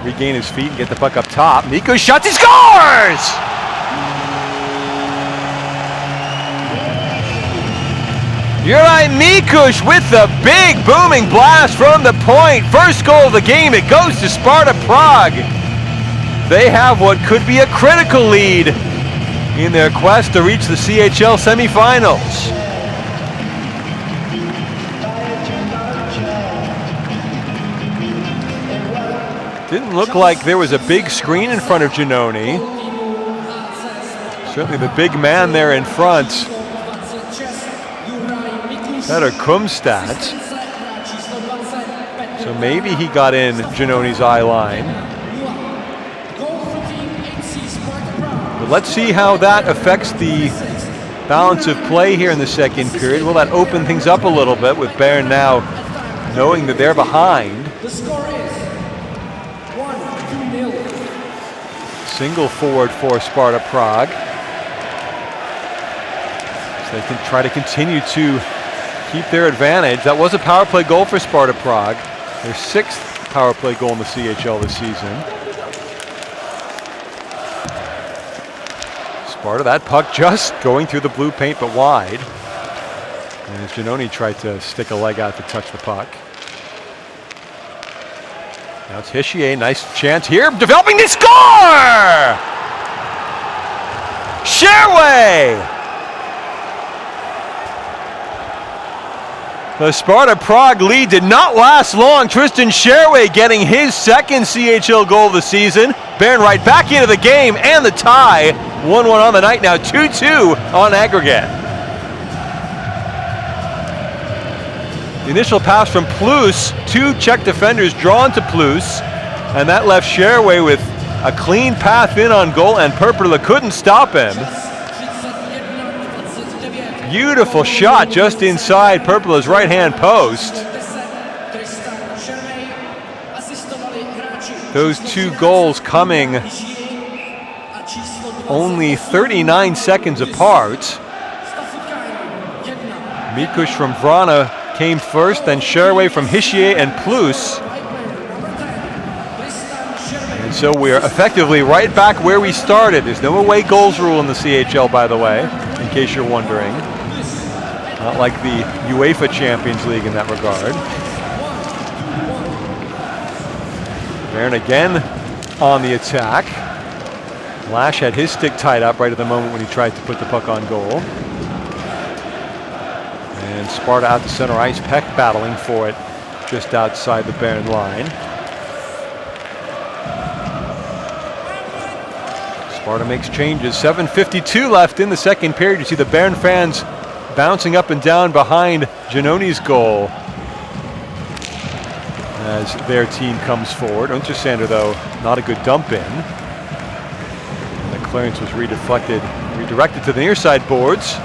regain his feet and get the puck up top. Miko shots, he scores! Juraj Mikuš with the big booming blast from the point. First goal of the game, it goes to Sparta Prague. They have what could be a critical lead in their quest to reach the CHL semifinals. Didn't look like there was a big screen in front of Giannoni. Certainly the big man there in front, Petr Kumstad. So maybe he got in Giannoni's eye line. But let's see how that affects the balance of play here in the second period. Will that open things up a little bit with Bern now knowing that they're behind? Single forward for Sparta Prague. So they can try to continue to keep their advantage. That was a power play goal for Sparta Prague. Their 6th power play goal in the CHL this season. Sparta, that puck just going through the blue paint but wide. And as Giannoni tried to stick a leg out to touch the puck. Now it's Hischier, nice chance here, developing, the score! Sherway! The Sparta Prague lead did not last long. Tristan Sherway getting his 2nd CHL goal of the season. Bern right back into the game and the tie. 1-1 on the night now, 2-2 on aggregate. The initial pass from Plus, 2 Czech defenders drawn to Plus, and that left Sherway with a clean path in on goal, and Perpula couldn't stop him. Beautiful shot just inside Perpula's right-hand post. Those 2 goals coming only 39 seconds apart. Mikuš from Vrana came first, then Sherway from Hischier and Plus. And so we're effectively right back where we started. There's no away goals rule in the CHL, by the way, in case you're wondering. Not like the UEFA Champions League in that regard. Bern again on the attack. Lash had his stick tied up right at the moment when he tried to put the puck on goal. And Sparta out to center ice. Peck battling for it just outside the Bern line. Sparta makes changes. 7:52 left in the second period. You see the Bern fans bouncing up and down behind Giannoni's goal as their team comes forward. Ultrasander, though, not a good dump in. The clearance was redirected to the near side boards.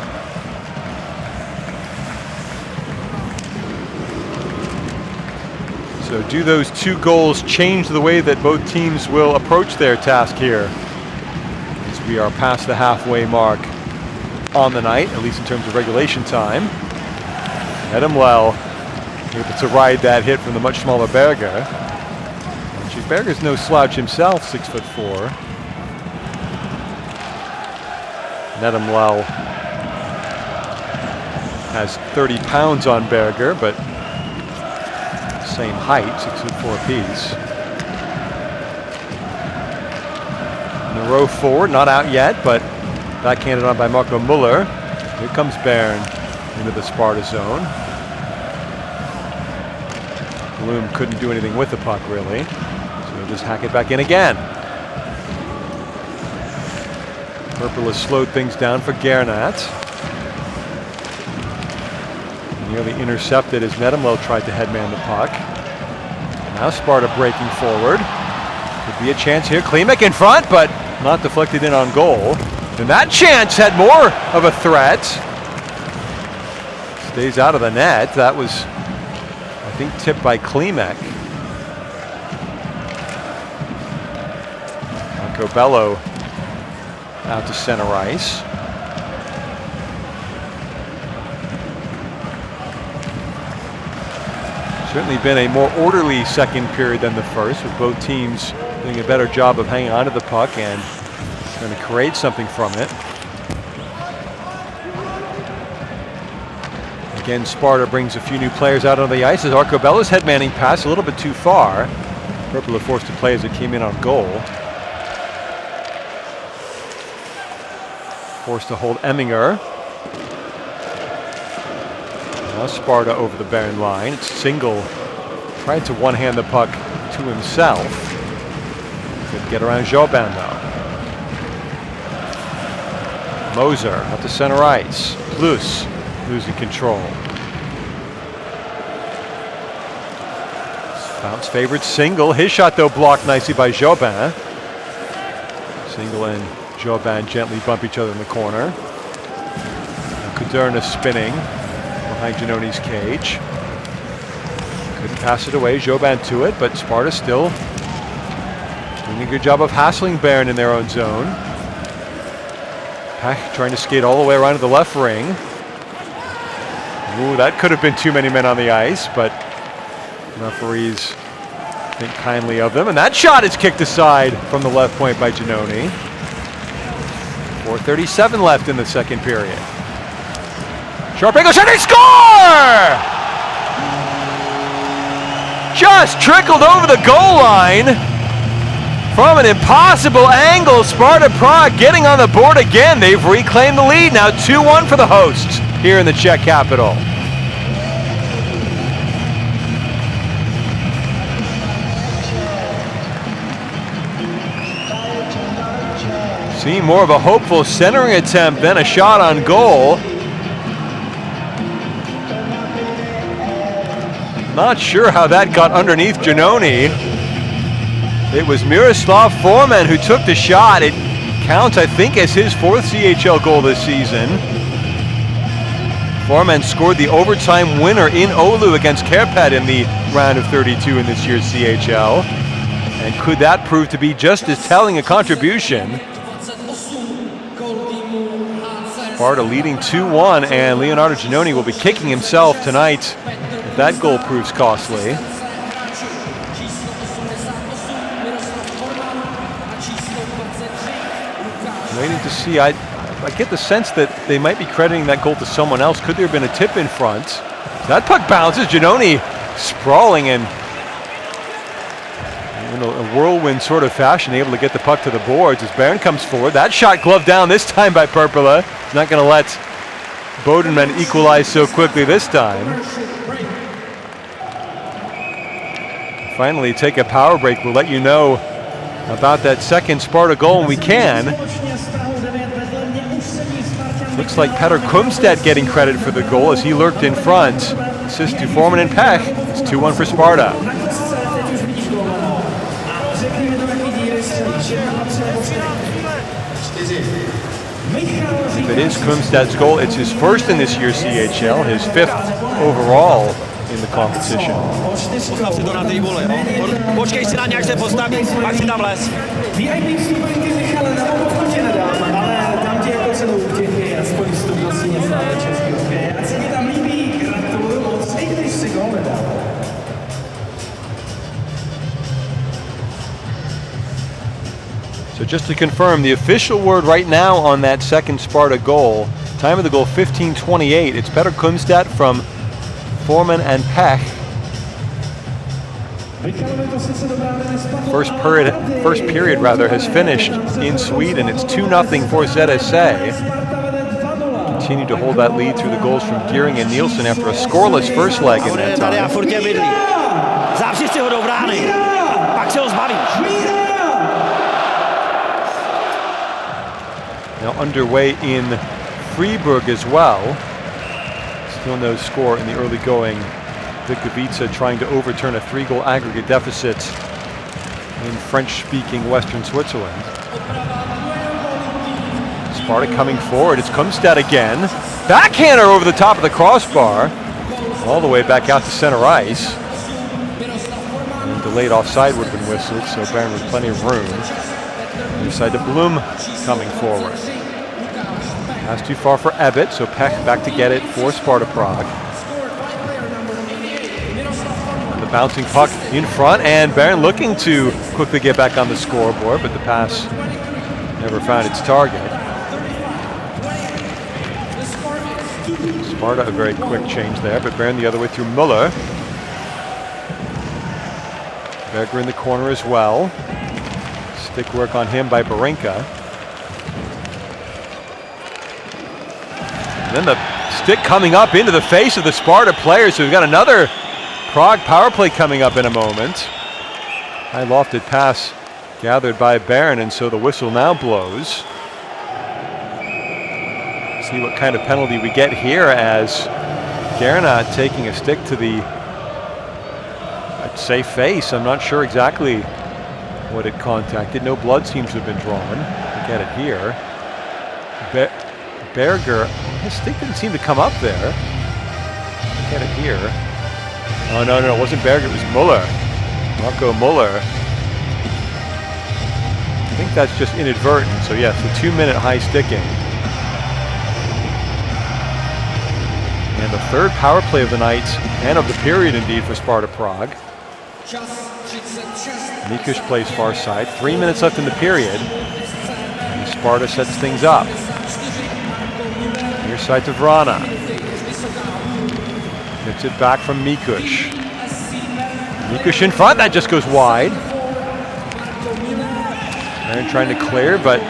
So do those 2 goals change the way that both teams will approach their task here, as we are past the halfway mark on the night, at least in terms of regulation time? Adam Lell able to ride that hit from the much smaller Berger. Actually, Berger's no slouch himself, 6'4". Nedum Lell has 30 pounds on Berger, but same height, 6'4" apiece. the row forward, not out yet, but backhanded on by Marco Muller. Here comes Bern into the Sparta zone. Bloom couldn't do anything with the puck, really. So he'll just hack it back in again. Purple has slowed things down for Gernat. Nearly intercepted as Nedemlo tried to headman the puck. And now Sparta breaking forward. Could be a chance here. Klimac in front, but not deflected in on goal. And that chance had more of a threat. Stays out of the net. That was, I think, tipped by Klimac. Marco Bello out to center ice. Certainly been a more orderly second period than the first, with both teams doing a better job of hanging onto the puck and trying to create something from it. Again, Sparta brings a few new players out on the ice as Arcobella's headmanning pass a little bit too far. Purple are forced to play as it came in on goal. Forced to hold Emminger. Now Sparta over the Bern line. It's Single tried to one-hand the puck to himself. Could get around Jobin though. Moser up to center ice. Plus losing control. Bounce favored Single. His shot though blocked nicely by Jobin. Single and Jobin gently bump each other in the corner. Kuderna spinning behind Giannoni's cage. Couldn't pass it away. Jobin to it, but Sparta still doing a good job of hassling Bern in their own zone. Pech trying to skate all the way around to the left ring. Ooh, that could have been too many men on the ice, but referees think kindly of them. And that shot is kicked aside from the left point by Giannoni. 4:37 left in the second period. Sharp angle shot, they score! Just trickled over the goal line from an impossible angle. Sparta Prague getting on the board again. They've reclaimed the lead. Now 2-1 for the hosts here in the Czech capital. See more of a hopeful centering attempt than a shot on goal. Not sure how that got underneath Giannoni. It was Miroslav Forman who took the shot. It counts, I think, as his 4th CHL goal this season. Forman scored the overtime winner in Oulu against Kärpät in the round of 32 in this year's CHL. And could that prove to be just as telling a contribution? Sparta leading 2-1, and Leonardo Giannoni will be kicking himself tonight if that goal proves costly. Waiting to see. I get the sense that they might be crediting that goal to someone else. Could there have been a tip in front? That puck bounces. Giannoni sprawling and in a whirlwind sort of fashion, able to get the puck to the boards as Bern comes forward. That shot gloved down this time by Purpula. He's not going to let Bodenman equalize so quickly this time. Finally, take a power break. We'll let you know about that second Sparta goal when we can. Looks like Petr Kumstedt getting credit for the goal as he lurked in front. Assist to Forman and Pech. It's 2-1 for Sparta. If it is Kumstedt's goal, it's his first in this year's CHL, his 5th overall in the competition. So just to confirm, the official word right now on that second Sparta goal, time of the goal 15:28. It's Petr Kumstedt from Forman and Pech. First period has finished in Sweden. It's 2-0 for ZSA. Continue to hold that lead through the goals from Gearing and Nielsen after a scoreless first leg in that time. Now underway in Freiburg as well. Still no score in the early going. Vikavica trying to overturn a 3-goal aggregate deficit in French-speaking Western Switzerland. Sparta coming forward. It's Kumstad again. Backhander over the top of the crossbar. All the way back out to center ice. And delayed offside would have been whistled, so Bern with plenty of room. Near side to Blum coming forward. Pass too far for Ebbett, so Peck back to get it for Sparta Prague. And the bouncing puck in front, and Bern looking to quickly get back on the scoreboard, but the pass never found its target. Sparta a very quick change there, but Bern the other way through Muller. Berger in the corner as well. Stick work on him by Barinka. And then the stick coming up into the face of the Sparta players. So we've got another Prague power play coming up in a moment. High lofted pass gathered by Bern, and so the whistle now blows. See what kind of penalty we get here as Gernot taking a stick to the, I'd say, face. I'm not sure exactly what it contacted. No blood seems to have been drawn. Look at it here. Berger, his stick didn't seem to come up there. Look at it here. Oh, no, it wasn't Berger, it was Muller. Marco Muller. I think that's just inadvertent. So yes, the 2-minute high sticking. And the third power play of the night, and of the period indeed, for Sparta Prague. Mikush plays far side. 3 minutes left in the period. And Sparta sets things up. Near side to Vrana. Gets it back from Mikush. Mikush in front, that just goes wide. Aaron trying to clear, but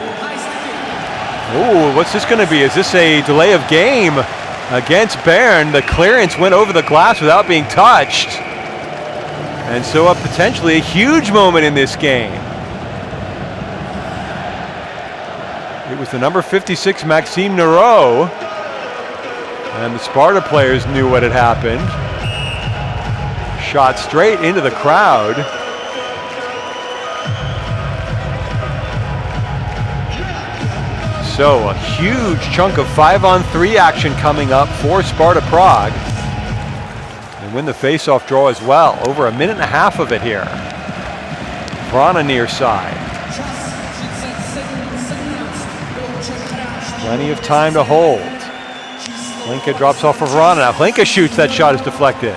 oh, what's this going to be? Is this a delay of game against Bern? The clearance went over the glass without being touched. And so potentially a huge moment in this game. It was the number 56, Maxime Nero. And the Sparta players knew what had happened. Shot straight into the crowd. So a huge chunk of 5-on-3 action coming up for Sparta Prague. And win the face-off draw as well. Over a minute and a half of it here. Vrana near side. Plenty of time to hold. Hlinka drops off of Vrana. Now Hlinka shoots, that shot is deflected.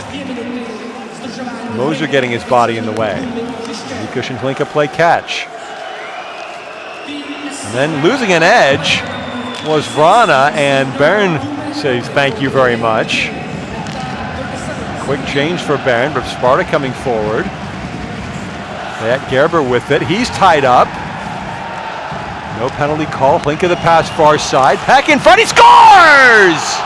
Moser getting his body in the way. Mikush and Hlinka play catch. And then losing an edge was Vrana, and Bern says thank you very much. Quick change for Bern, but Sparta coming forward. That Gerber with it. He's tied up. No penalty call. Hlinka the pass far side. Peck in front. He scores!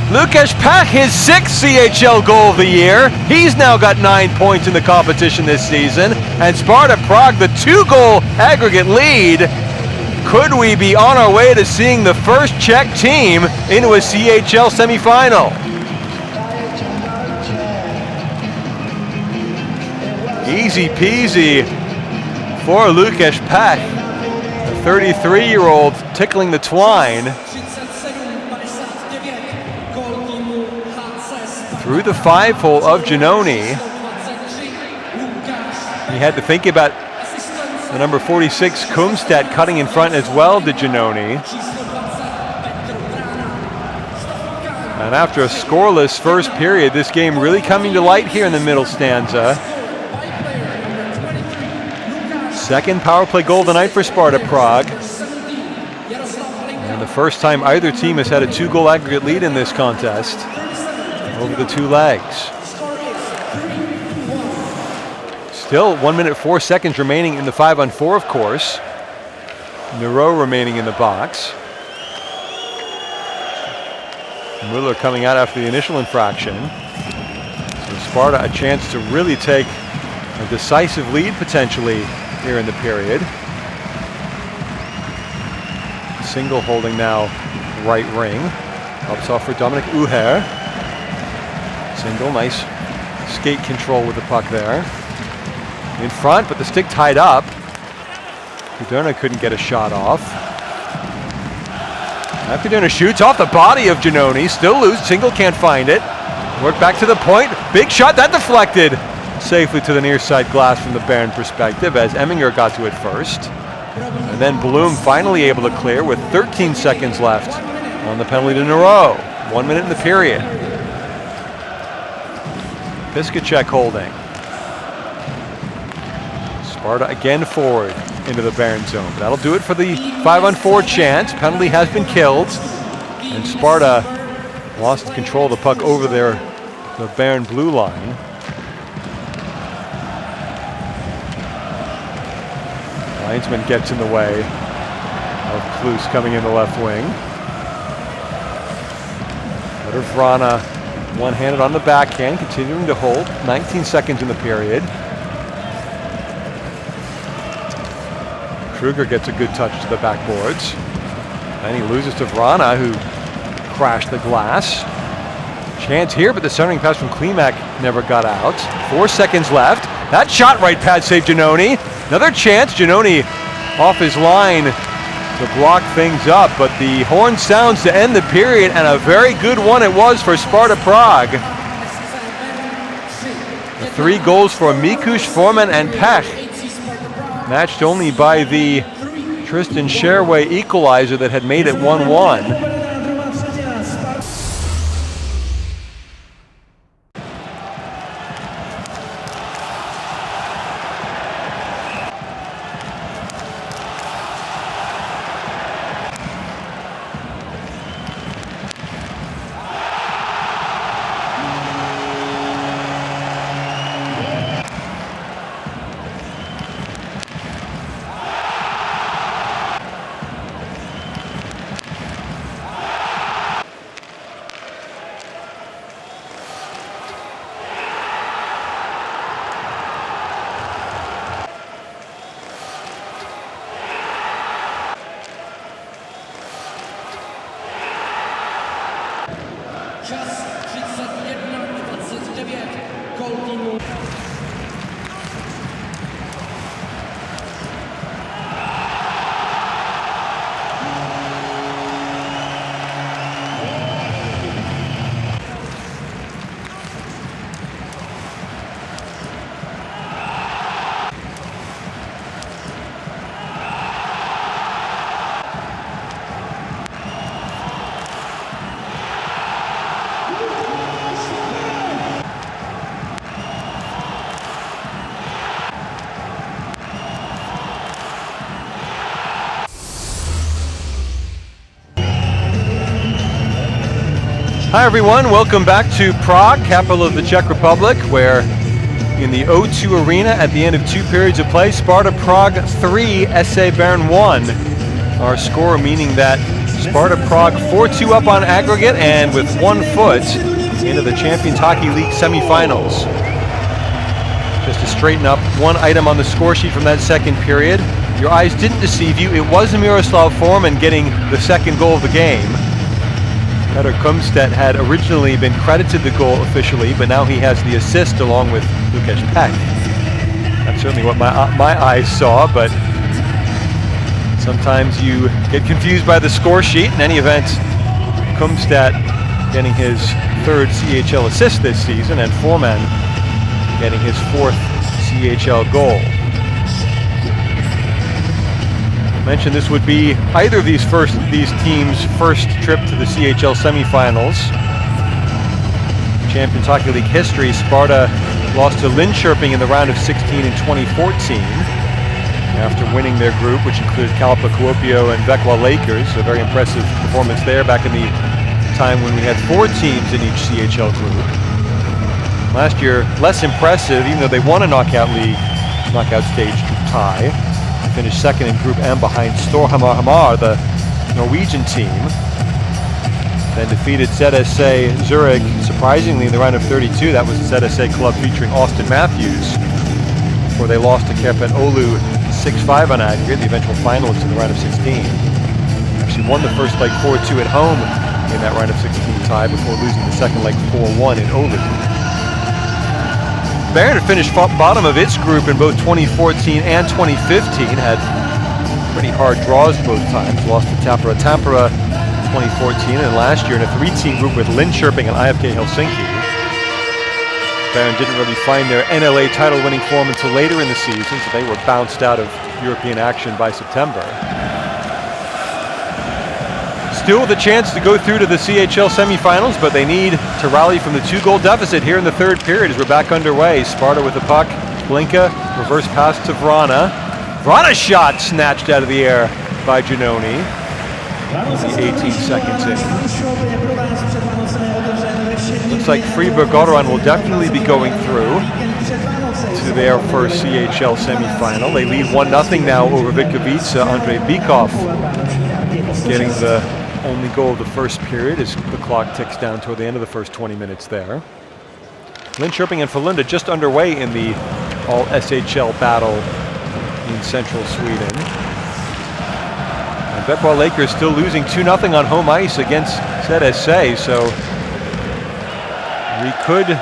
Lukasz Klimac, his 6th CHL goal of the year. He's now got 9 points in the competition this season. And Sparta Prague, the 2-goal aggregate lead. Could we be on our way to seeing the first Czech team into a CHL semifinal? Easy peasy for Lukasz Klimac, the 33-year-old tickling the twine. Through the 5-hole of Giannoni. He had to think about the number 46, Kumstad, cutting in front as well to Giannoni. And after a scoreless first period, this game really coming to light here in the middle stanza. Second power play goal of the night for Sparta Prague. And the first time either team has had a 2-goal aggregate lead in this contest. over the 2 legs. Still 1 minute 4 seconds remaining in the 5-on-4, of course. Nero remaining in the box. Müller coming out after the initial infraction. So Sparta a chance to really take a decisive lead potentially here in the period. Single holding now right ring. Ups off for Dominik Uher. Single, nice skate control with the puck there. In front, but the stick tied up. Kuderna couldn't get a shot off. Now Kuderna shoots off the body of Giannoni. Still loose, Single can't find it. Work back to the point. Big shot, that deflected safely to the near side glass from the Bern perspective as Emminger got to it first. And then Bloom finally able to clear with 13 seconds left on the penalty to Nero. 1 minute in the period. Piskacek holding. Sparta again forward into the Bern zone. That'll do it for the 5-on-4 chance. Penalty has been killed. And Sparta lost control of the puck over the Bern blue line. Linesman gets in the way of Klus coming in the left wing. Peter Vrana one-handed on the backhand, continuing to hold. 19 seconds in the period. Kruger gets a good touch to the backboards. Then he loses to Vrana, who crashed the glass. Chance here, but the centering pass from Klimac never got out. 4 seconds left. That shot right pad saved Giannoni. Another chance, Giannoni off his line to block things up, but the horn sounds to end the period, and a very good one it was for Sparta Prague. The 3 goals for Mikuš, Foreman, and Pech, matched only by the Tristan Sherway equalizer that had made it 1-1. Hi everyone, welcome back to Prague, capital of the Czech Republic, where in the O2 Arena at the end of 2 periods of play, Sparta Prague 3, SC Bern 1. Our score meaning that Sparta Prague 4-2 up on aggregate and with 1 foot into the Champions Hockey League semifinals. Just to straighten up one item on the score sheet from that second period. Your eyes didn't deceive you, it was Miroslav Foreman getting the second goal of the game. Peter Kumstedt had originally been credited the goal officially, but now he has the assist along with Lukasz Klimac. That's certainly what my eyes saw, but sometimes you get confused by the score sheet. In any event, Kumstedt getting his 3rd CHL assist this season, and Foreman getting his 4th CHL goal. I mentioned this would be either of these teams' first trip to the CHL semifinals. Champions Hockey League history, Sparta lost to Linköping in the round of 16 in 2014 after winning their group, which included Kalpa Kuopio and Vekwa Lakers. A very impressive performance there back in the time when we had 4 teams in each CHL group. Last year, less impressive, even though they won a knockout stage tie. They finished second in Group M behind Storhamar Hamar, the Norwegian team. Then defeated ZSA Zurich, surprisingly, in the round of 32. That was the ZSA club featuring Austin Matthews, before they lost to Kerpen Oulu 6-5 on aggregate, the eventual finalists in the round of 16. Actually won the first leg 4-2 at home in that round of 16 tie before losing the second leg 4-1 in Oulu. Bern had finished bottom of its group in both 2014 and 2015, had pretty hard draws both times, lost to Tampere 2014, and last year in a 3-team group with Linköping and IFK Helsinki. Bern didn't really find their NLA title winning form until later in the season, so they were bounced out of European action by September. Still with a chance to go through to the CHL semifinals, but they need to rally from the 2-goal deficit here in the third period as we're back underway. Sparta with the puck, Blinka, reverse pass to Vrana. Vrana shot snatched out of the air by Giannoni. 18 seconds in. Looks like Fribourg-Gotteron will definitely be going through to their first CHL semifinal. They lead 1-0 now over Vitkovice. Andrei Bykov getting the only goal of the first period as the clock ticks down toward the end of the first 20 minutes there. Linköping and Frölunda just underway in the all-SHL battle in central Sweden. And Vetball Lakers still losing 2-0 on home ice against ZSA, so we could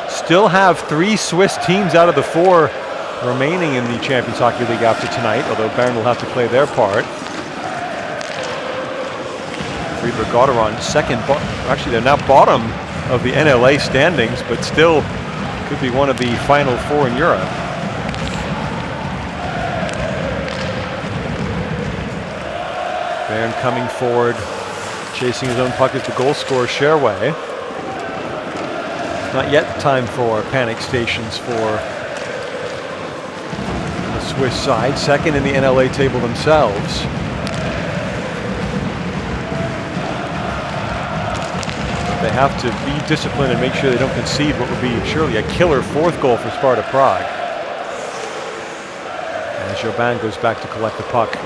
still have 3 Swiss teams out of the 4 remaining in the Champions Hockey League after tonight, although Bern will have to play their part. Fribourg-Gotteron actually they're now bottom of the NLA standings, but still could be one of the final 4 in Europe. Bern coming forward, chasing his own puck as the goal scorer Sherway. Not yet time for panic stations for the Swiss side, second in the NLA table themselves. They have to be disciplined and make sure they don't concede what would be surely a killer 4th goal for Sparta Prague. And Jobin goes back to collect the puck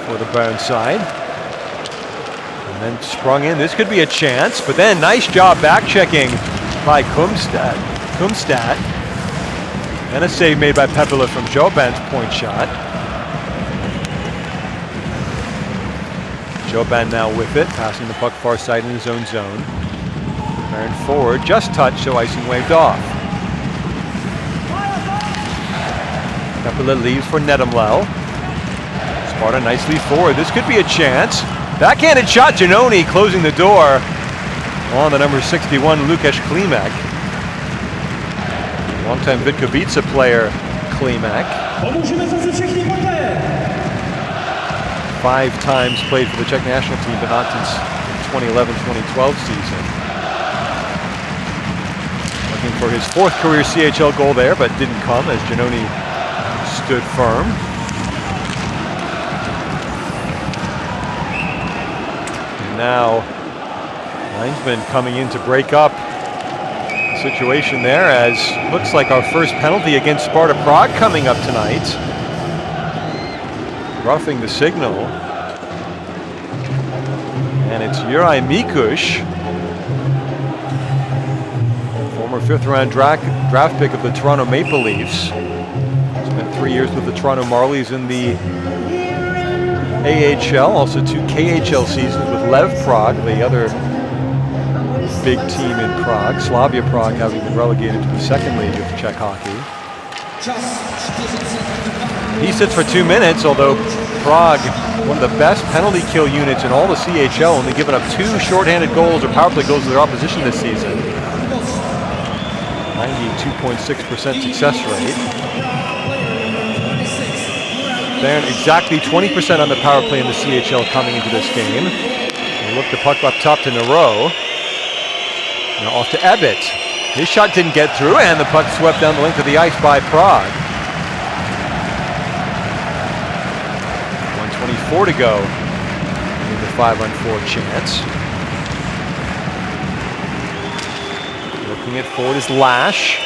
for the Bern side. And then sprung in. This could be a chance, but then nice job back checking by Kumstad. And a save made by Pepela from Jobin's point shot. Jobin now with it, passing the puck far side in his own zone. Bern forward, just touched, so icing waved off. Pepela leaves for Nedumlel. Sparta nicely forward. This could be a chance. Backhanded shot, Giannoni closing the door on the number 61, Lukasz Klimac. Longtime Vitkovice player, Klimac. 5 times played for the Czech national team, but not since the 2011-2012 season. Looking for his 4th career CHL goal there, but didn't come as Giannoni stood firm. And now, linesman coming in to break up the situation there, as looks like our first penalty against Sparta Prague coming up tonight. Roughing the signal. And it's Juraj Mikuš, former 5th-round draft pick of the Toronto Maple Leafs. Spent 3 years with the Toronto Marlies in the AHL, also 2 KHL seasons with Lev Prague, the other big team in Prague. Slavia Prague having been relegated to the 2nd league of Czech hockey. He sits for 2 minutes, although Prague, one of the best penalty kill units in all the CHL, only given up 2 shorthanded goals or power play goals to their opposition this season. 92.6% success rate. Bern exactly 20% on the power play in the CHL coming into this game. They look the puck up top to Nero. Now off to Ebbett. His shot didn't get through, and the puck swept down the length of the ice by Prague. 1:24 to go in the 5-on-4 chance. Working it forward is Lash.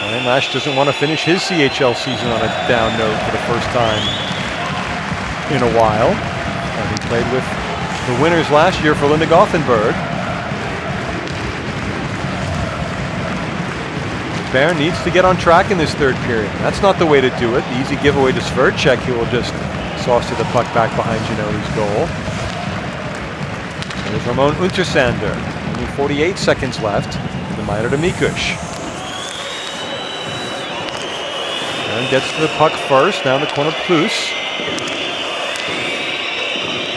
And Lash doesn't want to finish his CHL season on a down note for the first time in a while. And he played with the winners last year for Linda Gothenburg. Bern needs to get on track in this third period. That's not the way to do it. The easy giveaway to Svercek, who will just sauce to the puck back behind Giannoni's goal. There's Ramon Ultrasander. Only 48 seconds left. The minor to Mikush. Bern gets to the puck first. Now in the corner, Plus.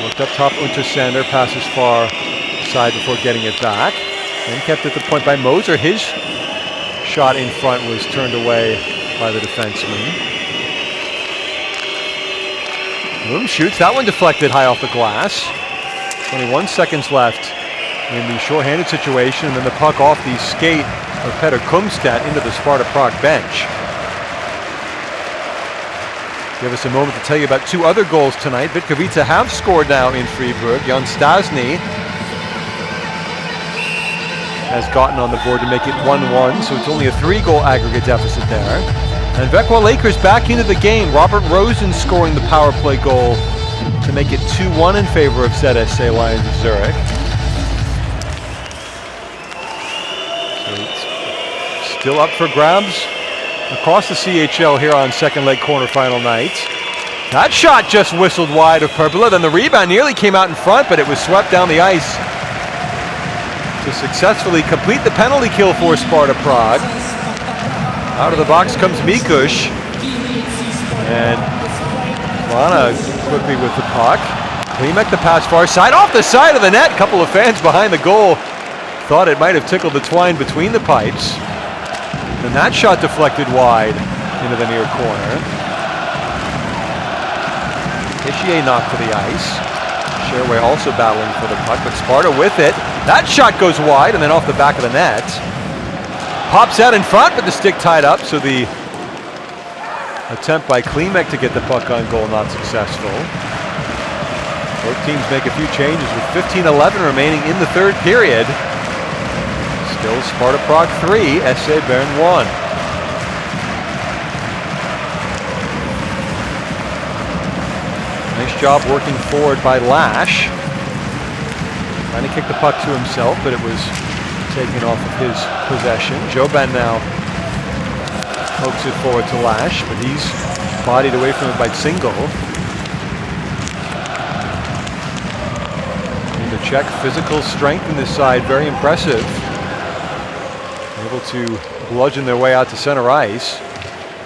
Looked up top, Ultrasander passes far side before getting it back. Then kept at the point by Moser. His shot in front was turned away by the defenseman. Bloom shoots. That one deflected high off the glass. 21 seconds left in the shorthanded situation, and then the puck off the skate of Peter Kumstad into the Sparta Prague bench. Give us a moment to tell you about two other goals tonight. Vitkovica have scored now in Freiburg. Jan Stasny has gotten on the board to make it 1-1, so it's only a 3-goal aggregate deficit there. And Vekwa Lakers back into the game. Robert Rosen scoring the power play goal to make it 2-1 in favor of ZSA Lions of Zurich. So it's still up for grabs across the CHL here on second leg quarterfinal night. That shot just whistled wide of Perpula. Then the rebound nearly came out in front, but it was swept down the ice to successfully complete the penalty kill for Sparta Prague. Out of the box comes Mikush. And Lana quickly with the puck. Klimac the pass far side, off the side of the net. Couple of fans behind the goal thought it might have tickled the twine between the pipes. And that shot deflected wide into the near corner. Ishier knocked to the ice. Sherway also battling for the puck, but Sparta with it. That shot goes wide and then off the back of the net. Pops out in front, but the stick tied up, so the attempt by Klimac to get the puck on goal not successful. Both teams make a few changes with 15:11 remaining in the third period. Still Sparta Prague 3, SC Bern 1. Nice job working forward by Lash. Trying to kick the puck to himself, but it was taken off of his possession. Joban now pokes it forward to Lash, but he's bodied away from it by Single. And the Czech physical strength in this side, very impressive. Able to bludgeon their way out to center ice.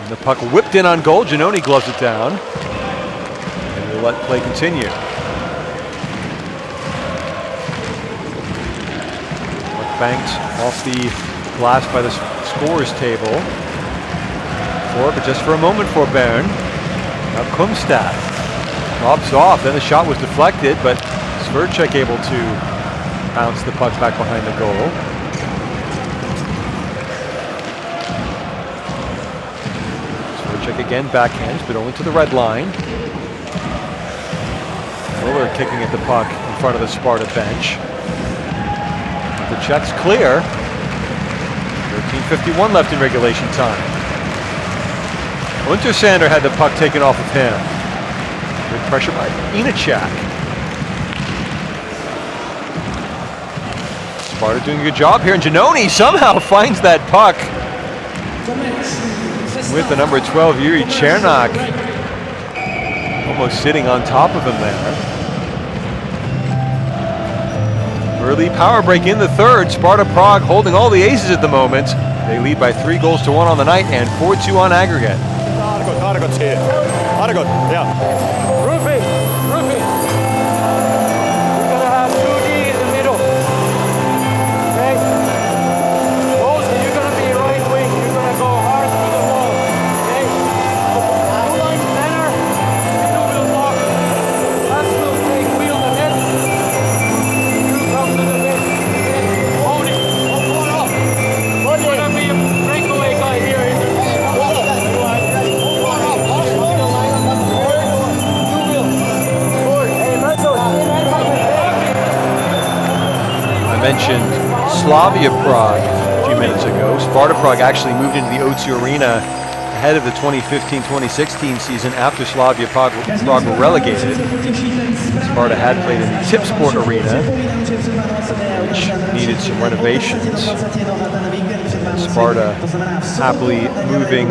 And the puck whipped in on goal. Giannoni gloves it down. And we'll let play continue. Banked off the glass by the scorers table. But just for a moment for Bern. Now Kumstad drops off. Then the shot was deflected, but Svercek able to bounce the puck back behind the goal. Svercek again backhands, but only to the red line. Muller kicking at the puck in front of the Sparta bench. The Czechs clear. 13:51 left in regulation time. Ultrasander had the puck taken off of him. Good pressure by Inachak. Sparta doing a good job here, and Giannoni somehow finds that puck with the number 12, Yuri Chernak, almost sitting on top of him there. Early power break in the third. Sparta Prague holding all the aces at the moment. They lead by 3-1 on the night and 4-2 on aggregate. Argot's here. Argot, yeah. Rufy. We're gonna have 2D in the middle. Okay? Mostly you're gonna be right wing. You're gonna go hard to the wall. Okay? Two line center. You will walk. That will take wheel the net. You come to the net. Hold it. Hold up. There's gonna be a breakaway guy here. I mentioned Slavia Prague a few minutes ago. Sparta Prague actually moved into the O2 Arena ahead of the 2015-2016 season after Slavia Prague were relegated. Sparta had played in the Tipsport Arena, which needed some renovations. Sparta happily moving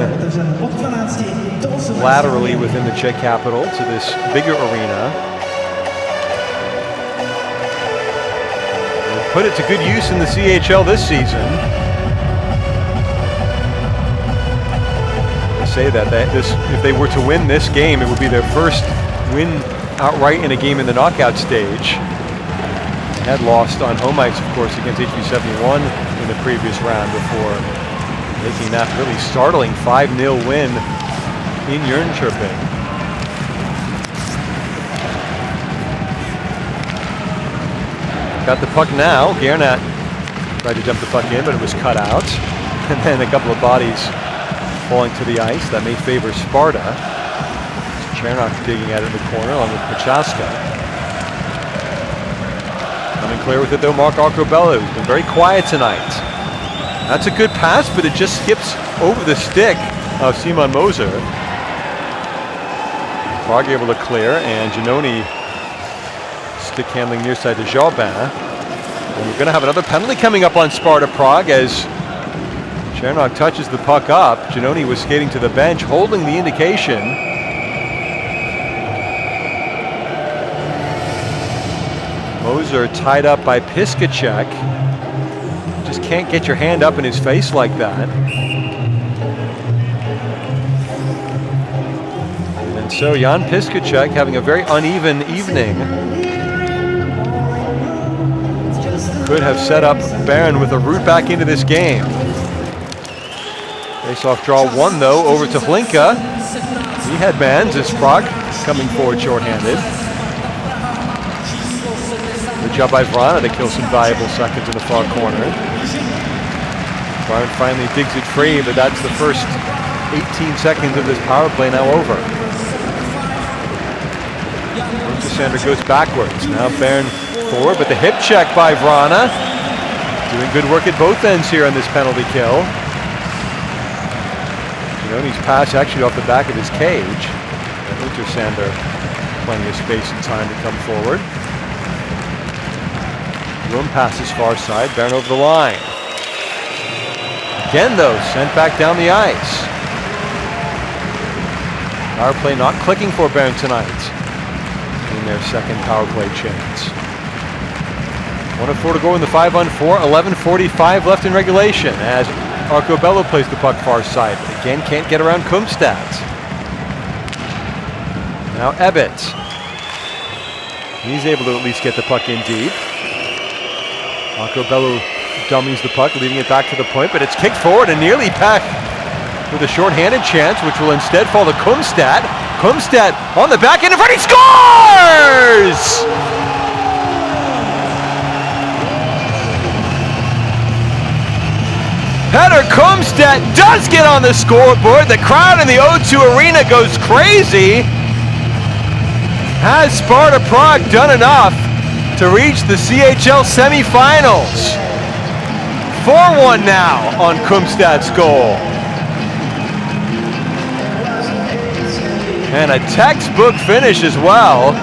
laterally within the Czech capital to this bigger arena. They've put it to good use in the CHL this season. Say that if they were to win this game, it would be their first win outright in a game in the knockout stage. They had lost on home ice, of course, against HV71 in the previous round before making that really startling 5-0 win in Jönköping. Got the puck now. Gernat tried to jump the puck in, but it was cut out. And then a couple of bodies falling to the ice. That may favor Sparta. Chernok digging at it in the corner along with Prochaska. Coming clear with it though, Mark Arcobello, who's been very quiet tonight. That's a good pass, but it just skips over the stick of Simon Moser. Prague able to clear, and Giannoni stick handling near side to Jobin. And we're going to have another penalty coming up on Sparta Prague as Chernok touches the puck up. Giannoni was skating to the bench, holding the indication. Moser tied up by Piskacek. Just can't get your hand up in his face like that. And so Jan Piskacek having a very uneven evening. Could have set up Bern with a route back into this game. Face-off draw one, though, over to Hlinka. He headbands as Prague coming forward shorthanded. Good job by Vrana to kill some valuable seconds in the far corner. Bern finally digs it free, but that's the first 18 seconds of this power play now over. Ultrasander goes backwards. Now Bern forward, but the hip check by Vrana. Doing good work at both ends here on this penalty kill. Giannoni's pass actually off the back of his cage. Ultrasander plenty of space and time to come forward. Room passes far side, Bern over the line. Again though, sent back down the ice. Power play not clicking for Bern tonight in their second power play chance. 1 of 4 to go in the 5-on-4, 11:45 left in regulation as Arcobello plays the puck far side, but again can't get around Kumstad. Now Ebbett. He's able to at least get the puck in deep. Arcobello dummies the puck, leaving it back to the point, but it's kicked forward and nearly back with a short-handed chance, which will instead fall to Kumstad. Kumstad on the back end in front, he scores! Petter Kumstad does get on the scoreboard. The crowd in the O2 Arena goes crazy. Has Sparta Prague done enough to reach the CHL semifinals? 4-1 now on Kumstad's goal. And a textbook finish as well.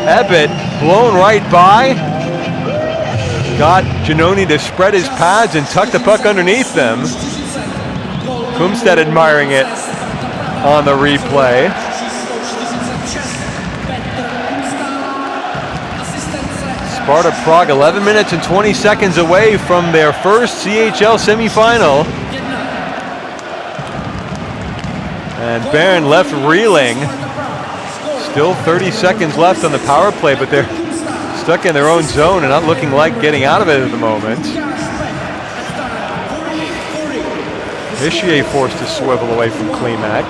Ebbett blown right by. Got Giannoni to spread his pads and tuck the puck underneath them. Kumstad admiring it on the replay. Sparta Prague 11 minutes and 20 seconds away from their first CHL semifinal. And Bern left reeling. Still 30 seconds left on the power play, but they're stuck in their own zone and not looking like getting out of it at the moment. Ishier forced to swivel away from Klimac.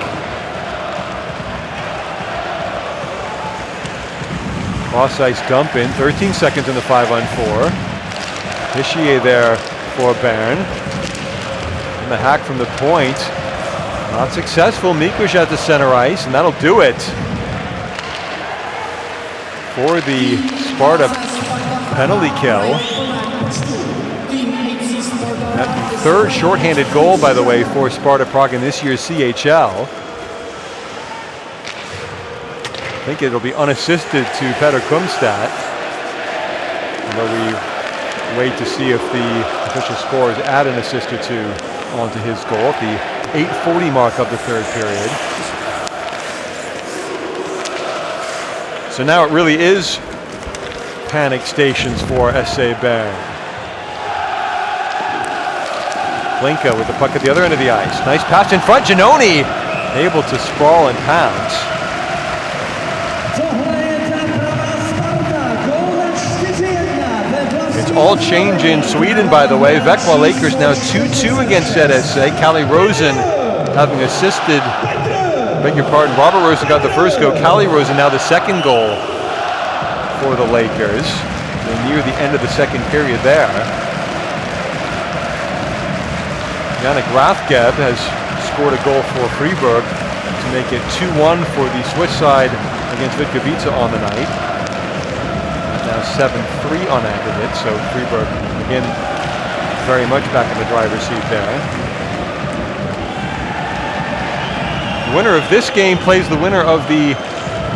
Cross ice dump in, 13 seconds in the 5-on-4. Ishier there for Bern. And the hack from the point. Not successful. Mikush at the center ice, and that'll do it for the Sparta penalty kill. third shorthanded goal, by the way, for Sparta Prague in this year's CHL. I think it'll be unassisted to Petr Kumstad. Although we wait to see if the official scores add an assist or two onto his goal at the 8:40 mark of the third period. So now it really is panic stations for SC Bern. Linka with the puck at the other end of the ice. Nice pass in front. Giannoni able to sprawl and pounce. It's all change in Sweden, by the way. Växjö Lakers now 2-2 against ZSA. Kalle Rosen having assisted, beg your pardon, Robert Rosen got the first goal. Kalle Rosen now the second goal for the Lakers. They're near the end of the second period there. Yannick Rathgeb has scored a goal for Freiburg to make it 2-1 for the Swiss side against Vitkovica on the night. Now 7-3 on aggregate, so Freiburg again very much back in the driver's seat there. The winner of this game plays the winner of the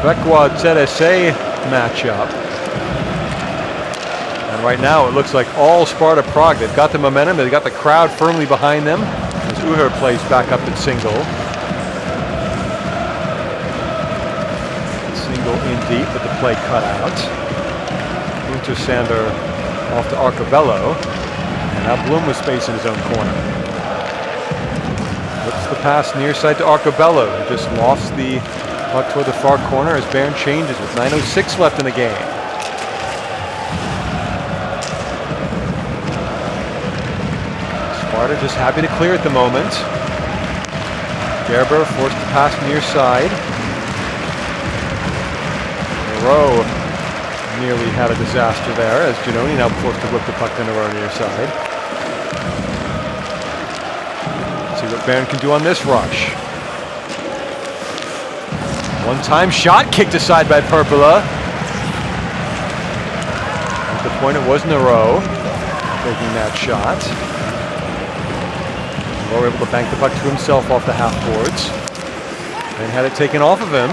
Växjö ZSA matchup. And right now it looks like all Sparta Prague. They've got the momentum, they've got the crowd firmly behind them as Uher plays back up at single. Single in deep, but the play cut out. Ultrasander off to Arcobello. And now Blum with space in his own corner. Flips the pass near side to Arcobello, who just lofts the puck toward the far corner as Bern changes with 9:06 left in the game. Sparta just happy to clear at the moment. Gerber forced to pass near side. Moreau nearly had a disaster there as Giannoni now forced to whip the puck to Moreau near side. Let's see what Bern can do on this rush. One-time shot kicked aside by Perpula. At the point it was Moreau taking that shot. Moreau able to bank the puck to himself off the half boards. And had it taken off of him.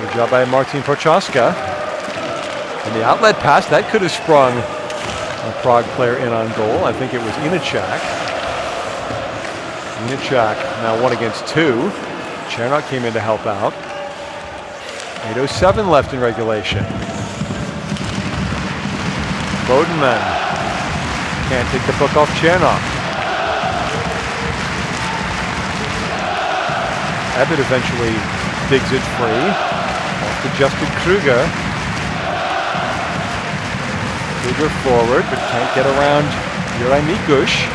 Good job by Martin Prochaska. And the outlet pass, that could have sprung a Prague player in on goal. I think it was Inachak. Inachak now 1 against 2. Chernok came in to help out. 8:07 left in regulation. Bodenman can't take the puck off Chernok. Ebbett eventually digs it free. Off to Justin Kruger. Kruger forward, but can't get around Juraj Mikuš.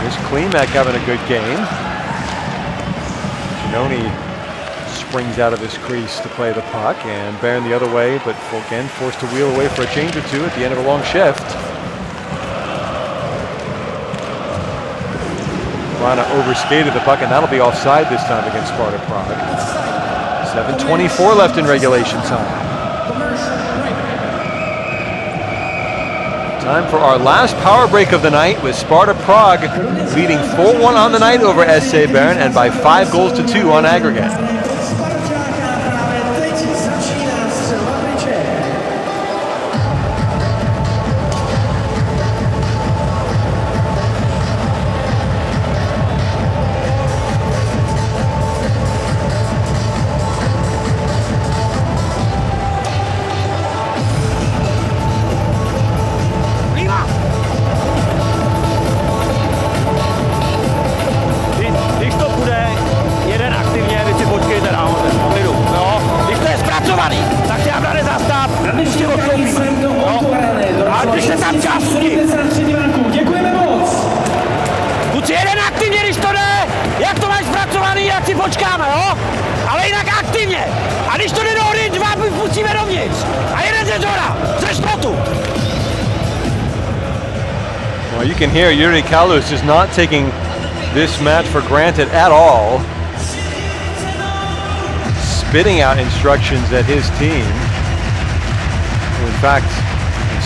Here's Klimac having a good game. Giannoni springs out of his crease to play the puck, and Bern the other way, but again forced to wheel away for a change or two at the end of a long shift. Rana overskated the puck, and that'll be offside this time against Sparta Prague. 7:24 left in regulation time. Time for our last power break of the night with Sparta Prague leading 4-1 on the night over SC Bern and by 5-2 on aggregate. Well, you can hear Jiri Kalus is not taking this match for granted at all. Spitting out instructions at his team. In fact,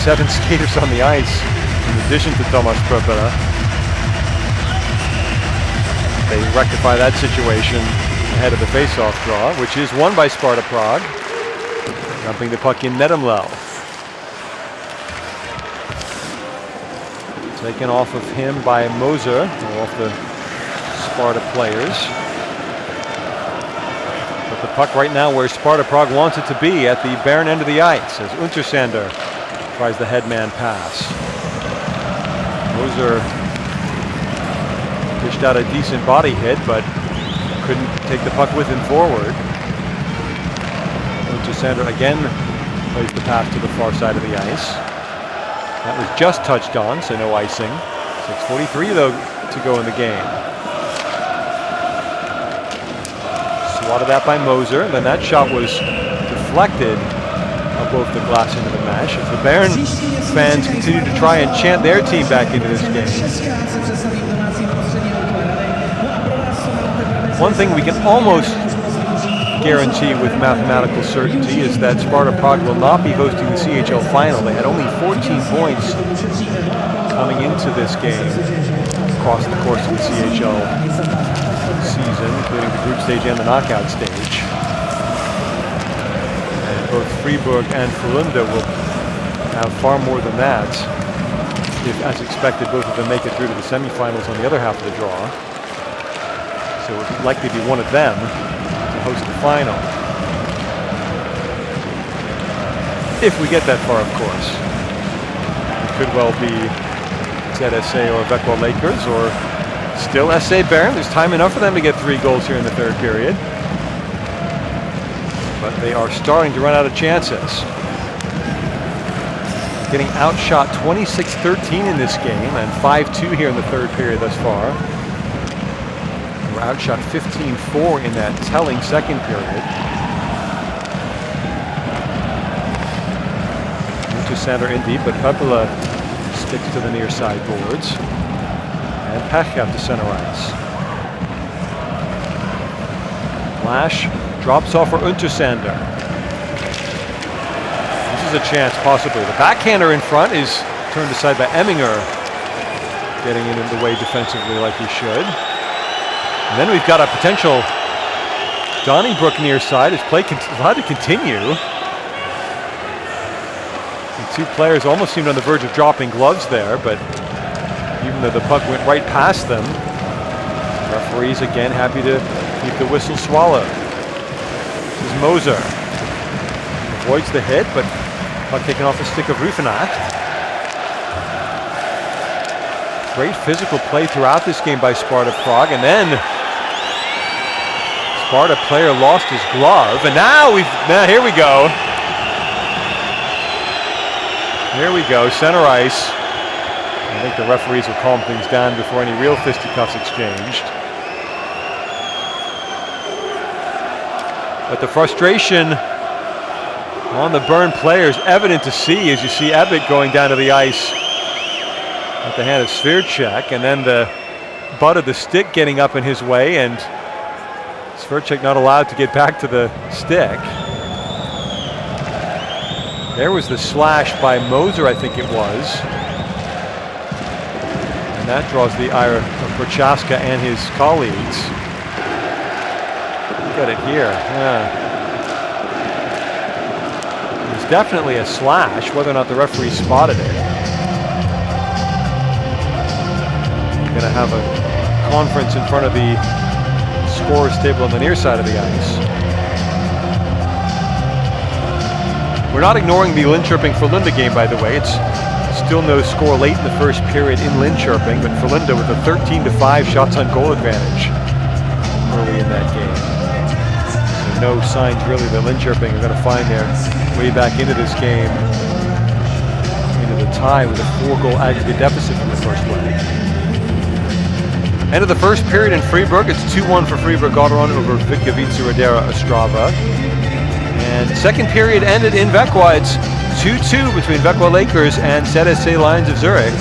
7 skaters on the ice in addition to Tomasz Propela. They rectify that situation ahead of the face-off draw, which is won by Sparta Prague. Dumping the puck in Nedumlel. Taken off of him by Moser, off the Sparta players. But the puck right now where Sparta Prague wants it to be, at the Bern end of the ice, as Ultrasander tries the headman pass. Moser dished out a decent body hit, but couldn't take the puck with him forward. Ultrasander again plays the pass to the far side of the ice. That was just touched on, so no icing. 6:43 though to go in the game. Swatted at by Moser, then that shot was deflected above the glass into the mesh. As the Bern fans continue to try and chant their team back into this game. One thing we can almost guarantee with mathematical certainty is that Sparta Prague will not be hosting the CHL final. They had only 14 points coming into this game across the course of the CHL season, including the group stage and the knockout stage. And both Freiburg and Frölunda will have far more than that if, as expected, both of them make it through to the semifinals on the other half of the draw. So it would likely be one of them to host the final. If we get that far, of course. It could well be ZSA or Vecwa Lakers, or still SC Bern. There's time enough for them to get 3 goals here in the third period. But they are starting to run out of chances. Getting outshot 26-13 in this game, and 5-2 here in the third period thus far. We're outshot 15-4 in that telling second period. Ultrasander in deep, but Propela sticks to the near side boards. And Pech out to center ice. Flash drops off for Ultrasander. This is a chance, possibly. The backhander in front is turned aside by Emminger, getting in the way defensively like he should. And then we've got a potential Donnybrook near side. His play allowed to continue. The 2 players almost seemed on the verge of dropping gloves there, but even though the puck went right past them, referees again happy to keep the whistle swallowed. This is Moser. Avoids the hit, but puck taken off the stick of Rufenacht. Great physical play throughout this game by Sparta Prague, and then Sparta player lost his glove, and now here we go. Here we go, center ice. I think the referees will calm things down before any real fisticuffs exchanged. But the frustration on the Bern players evident to see as you see Ebbett going down to the ice at the hand of Svirchek, and then the butt of the stick getting up in his way, and Svirchek not allowed to get back to the stick. There was the slash by Moser, I think it was. And that draws the ire of Prochaska and his colleagues. Look at it here. Yeah. It was definitely a slash, whether or not the referee spotted it. We're going to have a conference in front of the scorers table on the near side of the ice. We're not ignoring the Linköping-Frölunda game, by the way. It's still no score late in the first period in Linköping, but Frölunda with a 13-5 shots on goal advantage early in that game. So no signs really that Linköping are going to find their way back into this game, into the tie with a 4-goal aggregate deficit from the first leg. End of the first period in Freiburg. It's 2-1 for Freiburg Gotteron over Vitkovice Radera Ostrava. And second period ended in Vecwa. It's 2-2 between Vecwa Lakers and ZSA Lions of Zurich.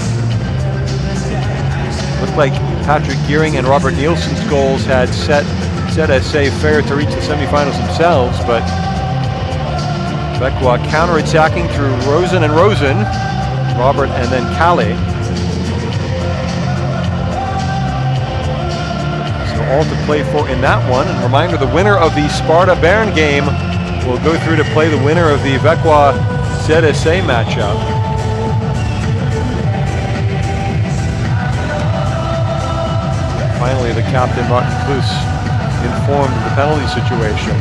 Looked like Patrick Gearing and Robert Nielsen's goals had set ZSA fair to reach the semifinals themselves, but Vecwa counterattacking through Rosen and Rosen, Robert and then Kalle. all to play for in that one. And reminder, the winner of the Sparta-Bern game will go through to play the winner of the Vecqua ZSA matchup. Finally, the captain, Martin Klus, informed of the penalty situation.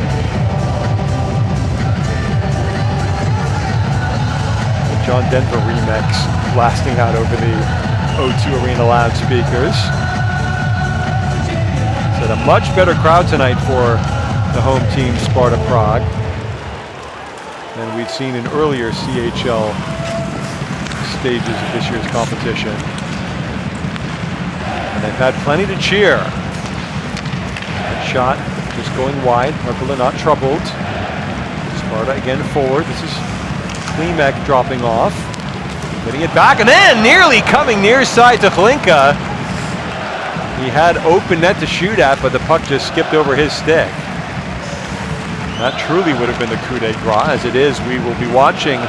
The John Denver remix blasting out over the O2 Arena loudspeakers. Said a much better crowd tonight for the home team, Sparta Prague, than we'd seen in earlier CHL stages of this year's competition. And they've had plenty to cheer. That shot just going wide. Purple are not troubled. Sparta again forward. This is Klimac dropping off. Getting it back and then nearly coming near side to Hlinka. He had open net to shoot at, but the puck just skipped over his stick. That truly would have been the coup de grace. As it is, we will be watching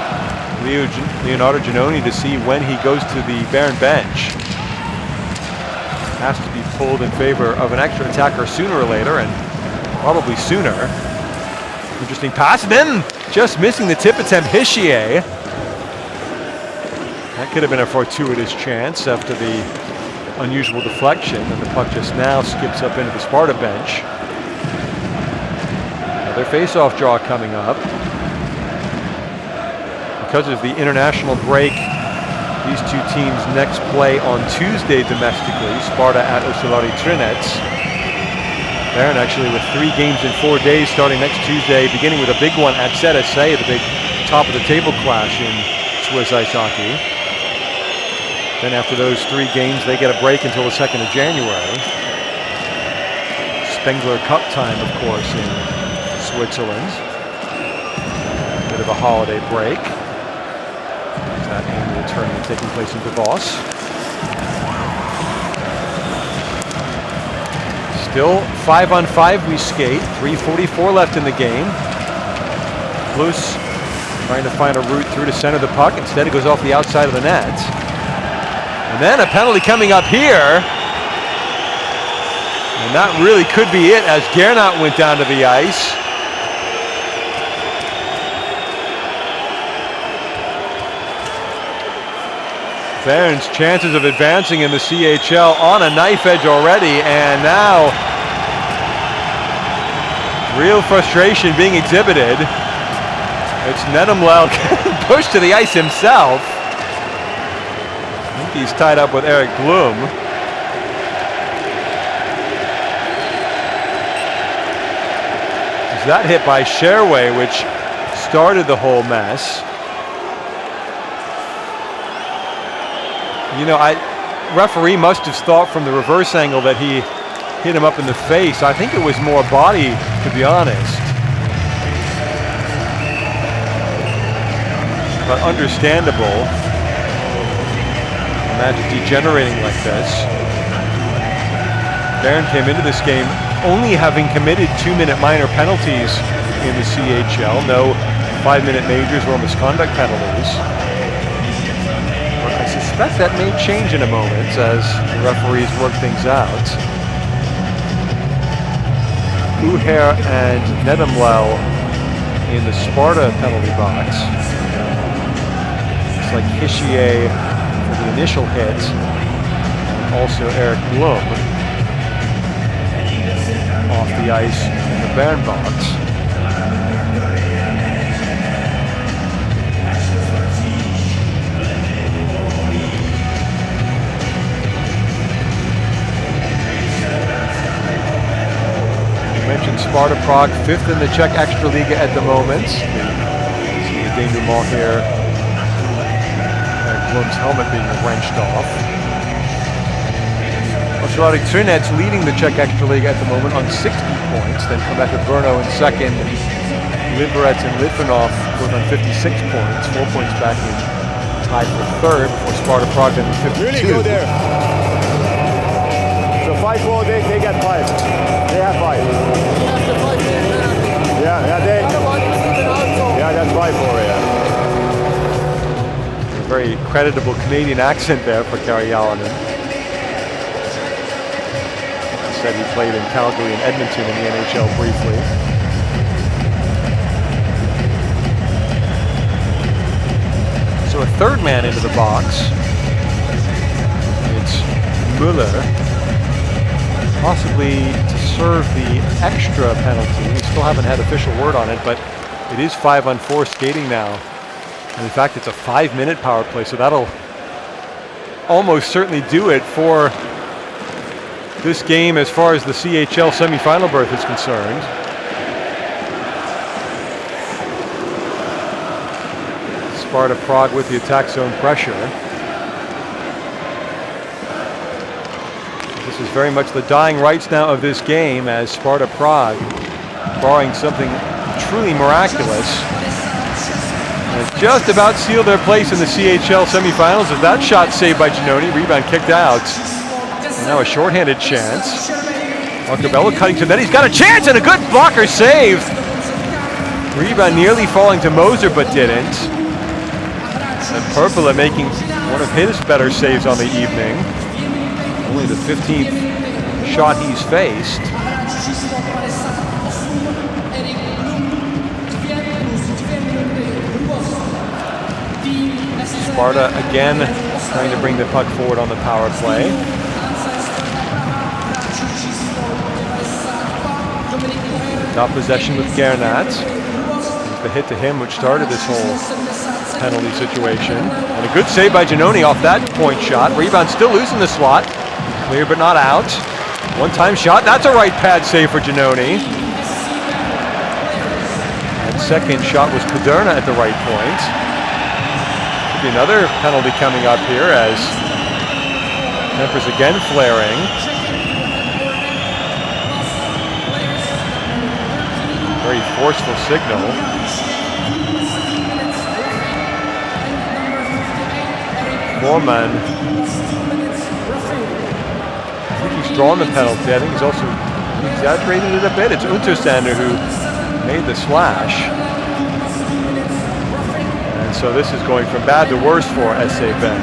Leonardo Giannoni to see when he goes to the Bern bench. Has to be pulled in favor of an extra attacker sooner or later, and probably sooner. Interesting pass, and then just missing the tip attempt, Hischier. That could have been a fortuitous chance after the unusual deflection, and the puck just now skips up into the Sparta bench. Another face-off draw coming up. Because of the international break, these two teams next play on Tuesday domestically. Sparta at Oceloti Trinec. Bern actually with 3 games in 4 days starting next Tuesday, beginning with a big one at ZSA, the big top of the table clash in Swiss ice hockey. Then after those 3 games, they get a break until the 2nd of January. Spengler Cup time, of course, in Switzerland. Bit of a holiday break. That annual tournament taking place in Davos. Still 5-on-5 we skate. 3:44 left in the game. Klus trying to find a route through to center the puck. Instead it goes off the outside of the net. And then a penalty coming up here. And that really could be it as Gernot went down to the ice. Bern's chances of advancing in the CHL on a knife edge already, and now real frustration being exhibited. It's Nedemlel getting pushed to the ice himself. I think he's tied up with Eric Blum. That hit by Sherway, which started the whole mess. You know, referee must have thought from the reverse angle that he hit him up in the face. I think it was more body, to be honest. But understandable. Imagine degenerating like this. Bern came into this game only having committed 2-minute minor penalties in the CHL. No 5-minute majors or misconduct penalties. I suspect that may change in a moment as the referees work things out. Uher and Nedemlel in the Sparta penalty box. It's like Hischier for the initial hit, and also Eric Blum off the ice in the Bern box. Mentioned Sparta Prague, 5th in the Czech Extraliga at the moment. See the denouement here. Eric Blum's helmet being wrenched off. Oceloti Trinec leading the Czech Extraliga at the moment on 60 points. Then come back to Brno in 2nd. Liberec and Litvinov both on 56 points. 4 points back in tied for 3rd before Sparta Prague then with 52. Really go there. So 5-4, they get 5. They have 5. Yeah, that's 5-4, yeah. A very creditable Canadian accent there for Kari Jalonen. said he played in Calgary and Edmonton in the NHL briefly. So a third man into the box. It's Müller, possibly to serve the extra penalty. We still haven't had official word on it, but it is 5-on-4 skating now. And in fact, it's a 5-minute power play, so that'll almost certainly do it for this game as far as the CHL semifinal berth is concerned. Sparta Prague with the attack zone pressure. This is very much the dying rights now of this game, as Sparta Prague, barring something truly miraculous, has just about sealed their place in the CHL semifinals. As that shot saved by Giannoni, rebound kicked out. And now a shorthanded chance. Marcobello cutting to net. He's got a chance and a good blocker save. Rebound nearly falling to Moser, but didn't. And Perpula making one of his better saves on the evening. Only the 15th shot he's faced. Sparta again trying to bring the puck forward on the power play. Got possession with Gernat. The hit to him which started this whole penalty situation. And a good save by Giannoni off that point shot. Rebound still loose in the slot. Clear but not out. One-time shot. That's a right pad save for Giannoni. And second shot was Kuderna at the right point. Could be another penalty coming up here as tempers again flaring. Very forceful signal. Foreman, I think he's drawn the penalty. I think he's also exaggerated it a bit. It's Ultrasander who made the slash. And so this is going from bad to worse for SC Bern.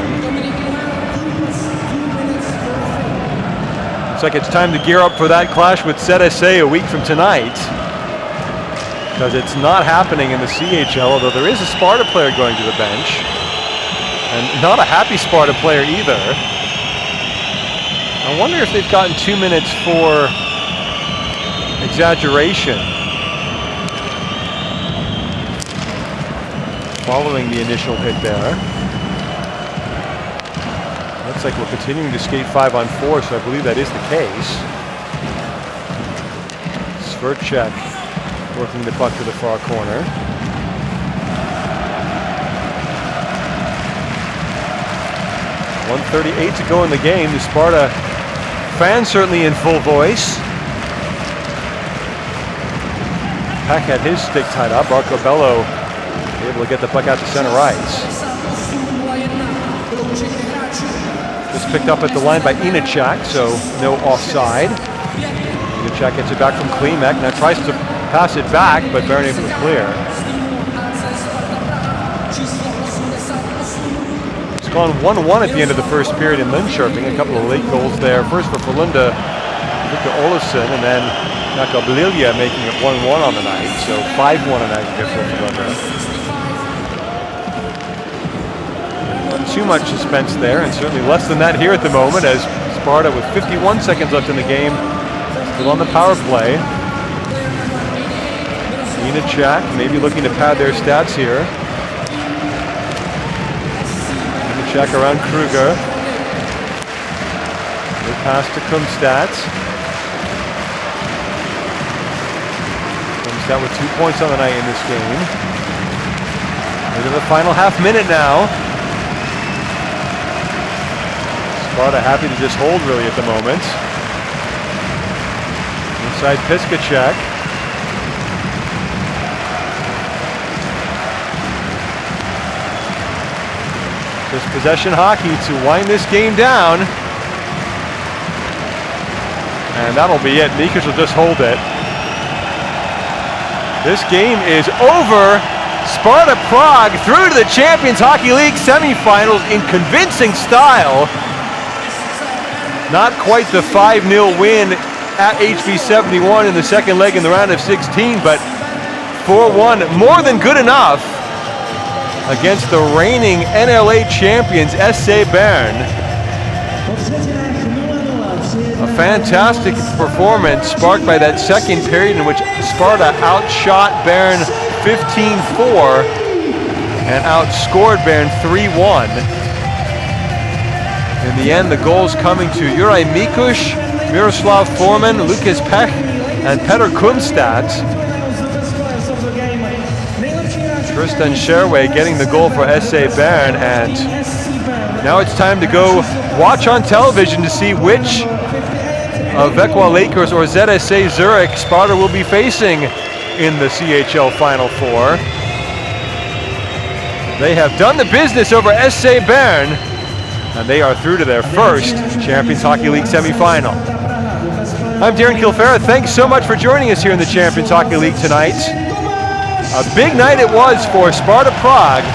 Looks like it's time to gear up for that clash with ZSA a week from tonight, because it's not happening in the CHL, although there is a Sparta player going to the bench. And not a happy Sparta player either. I wonder if they've gotten 2 minutes for exaggeration following the initial hit there. Looks like we're continuing to skate 5-on-4, so I believe that is the case. Sverchek working the puck to the far corner. 1:38 to go in the game. The Sparta fans certainly in full voice. Peck had his stick tied up. Marcobello able to get the puck out to center ice. Just picked up at the line by Inachak, so no offside. Inachak gets it back from Klimac. Now tries to pass it back, but Bern able to clear. Gone 1-1 at the end of the first period in Linköping. A couple of late goals there. First for Frölunda, Victor Olofsson, and then Nakabililia making it 1-1 on the night. So 5-1 in aggregate for Frölunda. Not too much suspense there, and certainly less than that here at the moment, as Sparta, with 51 seconds left in the game, still on the power play. Inachak maybe looking to pad their stats here. Check around Kruger. Good pass to Kumstad. Kumstad with 2 points on the night in this game. Into the final half minute now. Sparta happy to just hold really at the moment. Inside Piskacek. Just possession hockey to wind this game down. And that'll be it. Mikic will just hold it. This game is over. Sparta Prague through to the Champions Hockey League semifinals in convincing style. Not quite the 5-0 win at HV71 in the second leg in the round of 16, but 4-1, more than good enough against the reigning NLA champions, SC Bern. A fantastic performance sparked by that second period in which Sparta outshot Bern 15-4 and outscored Bern 3-1. In the end, the goals coming to Juraj Mikuš, Miroslav Forman, Lukas Pech, and Petr Kumstad. Tristan Sherway getting the goal for SC Bern, and now it's time to go watch on television to see which of Vecchia Lakers or ZSA Zurich Sparta will be facing in the CHL Final Four. They have done the business over SC Bern, and they are through to their first Champions Hockey League semifinal. I'm Darren Kilfera. Thanks so much for joining us here in the Champions Hockey League tonight. A big night it was for Sparta Prague.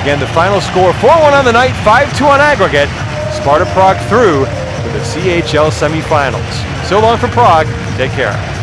Again, the final score 4-1 on the night, 5-2 on aggregate. Sparta Prague through to the CHL semifinals. So long from Prague. Take care.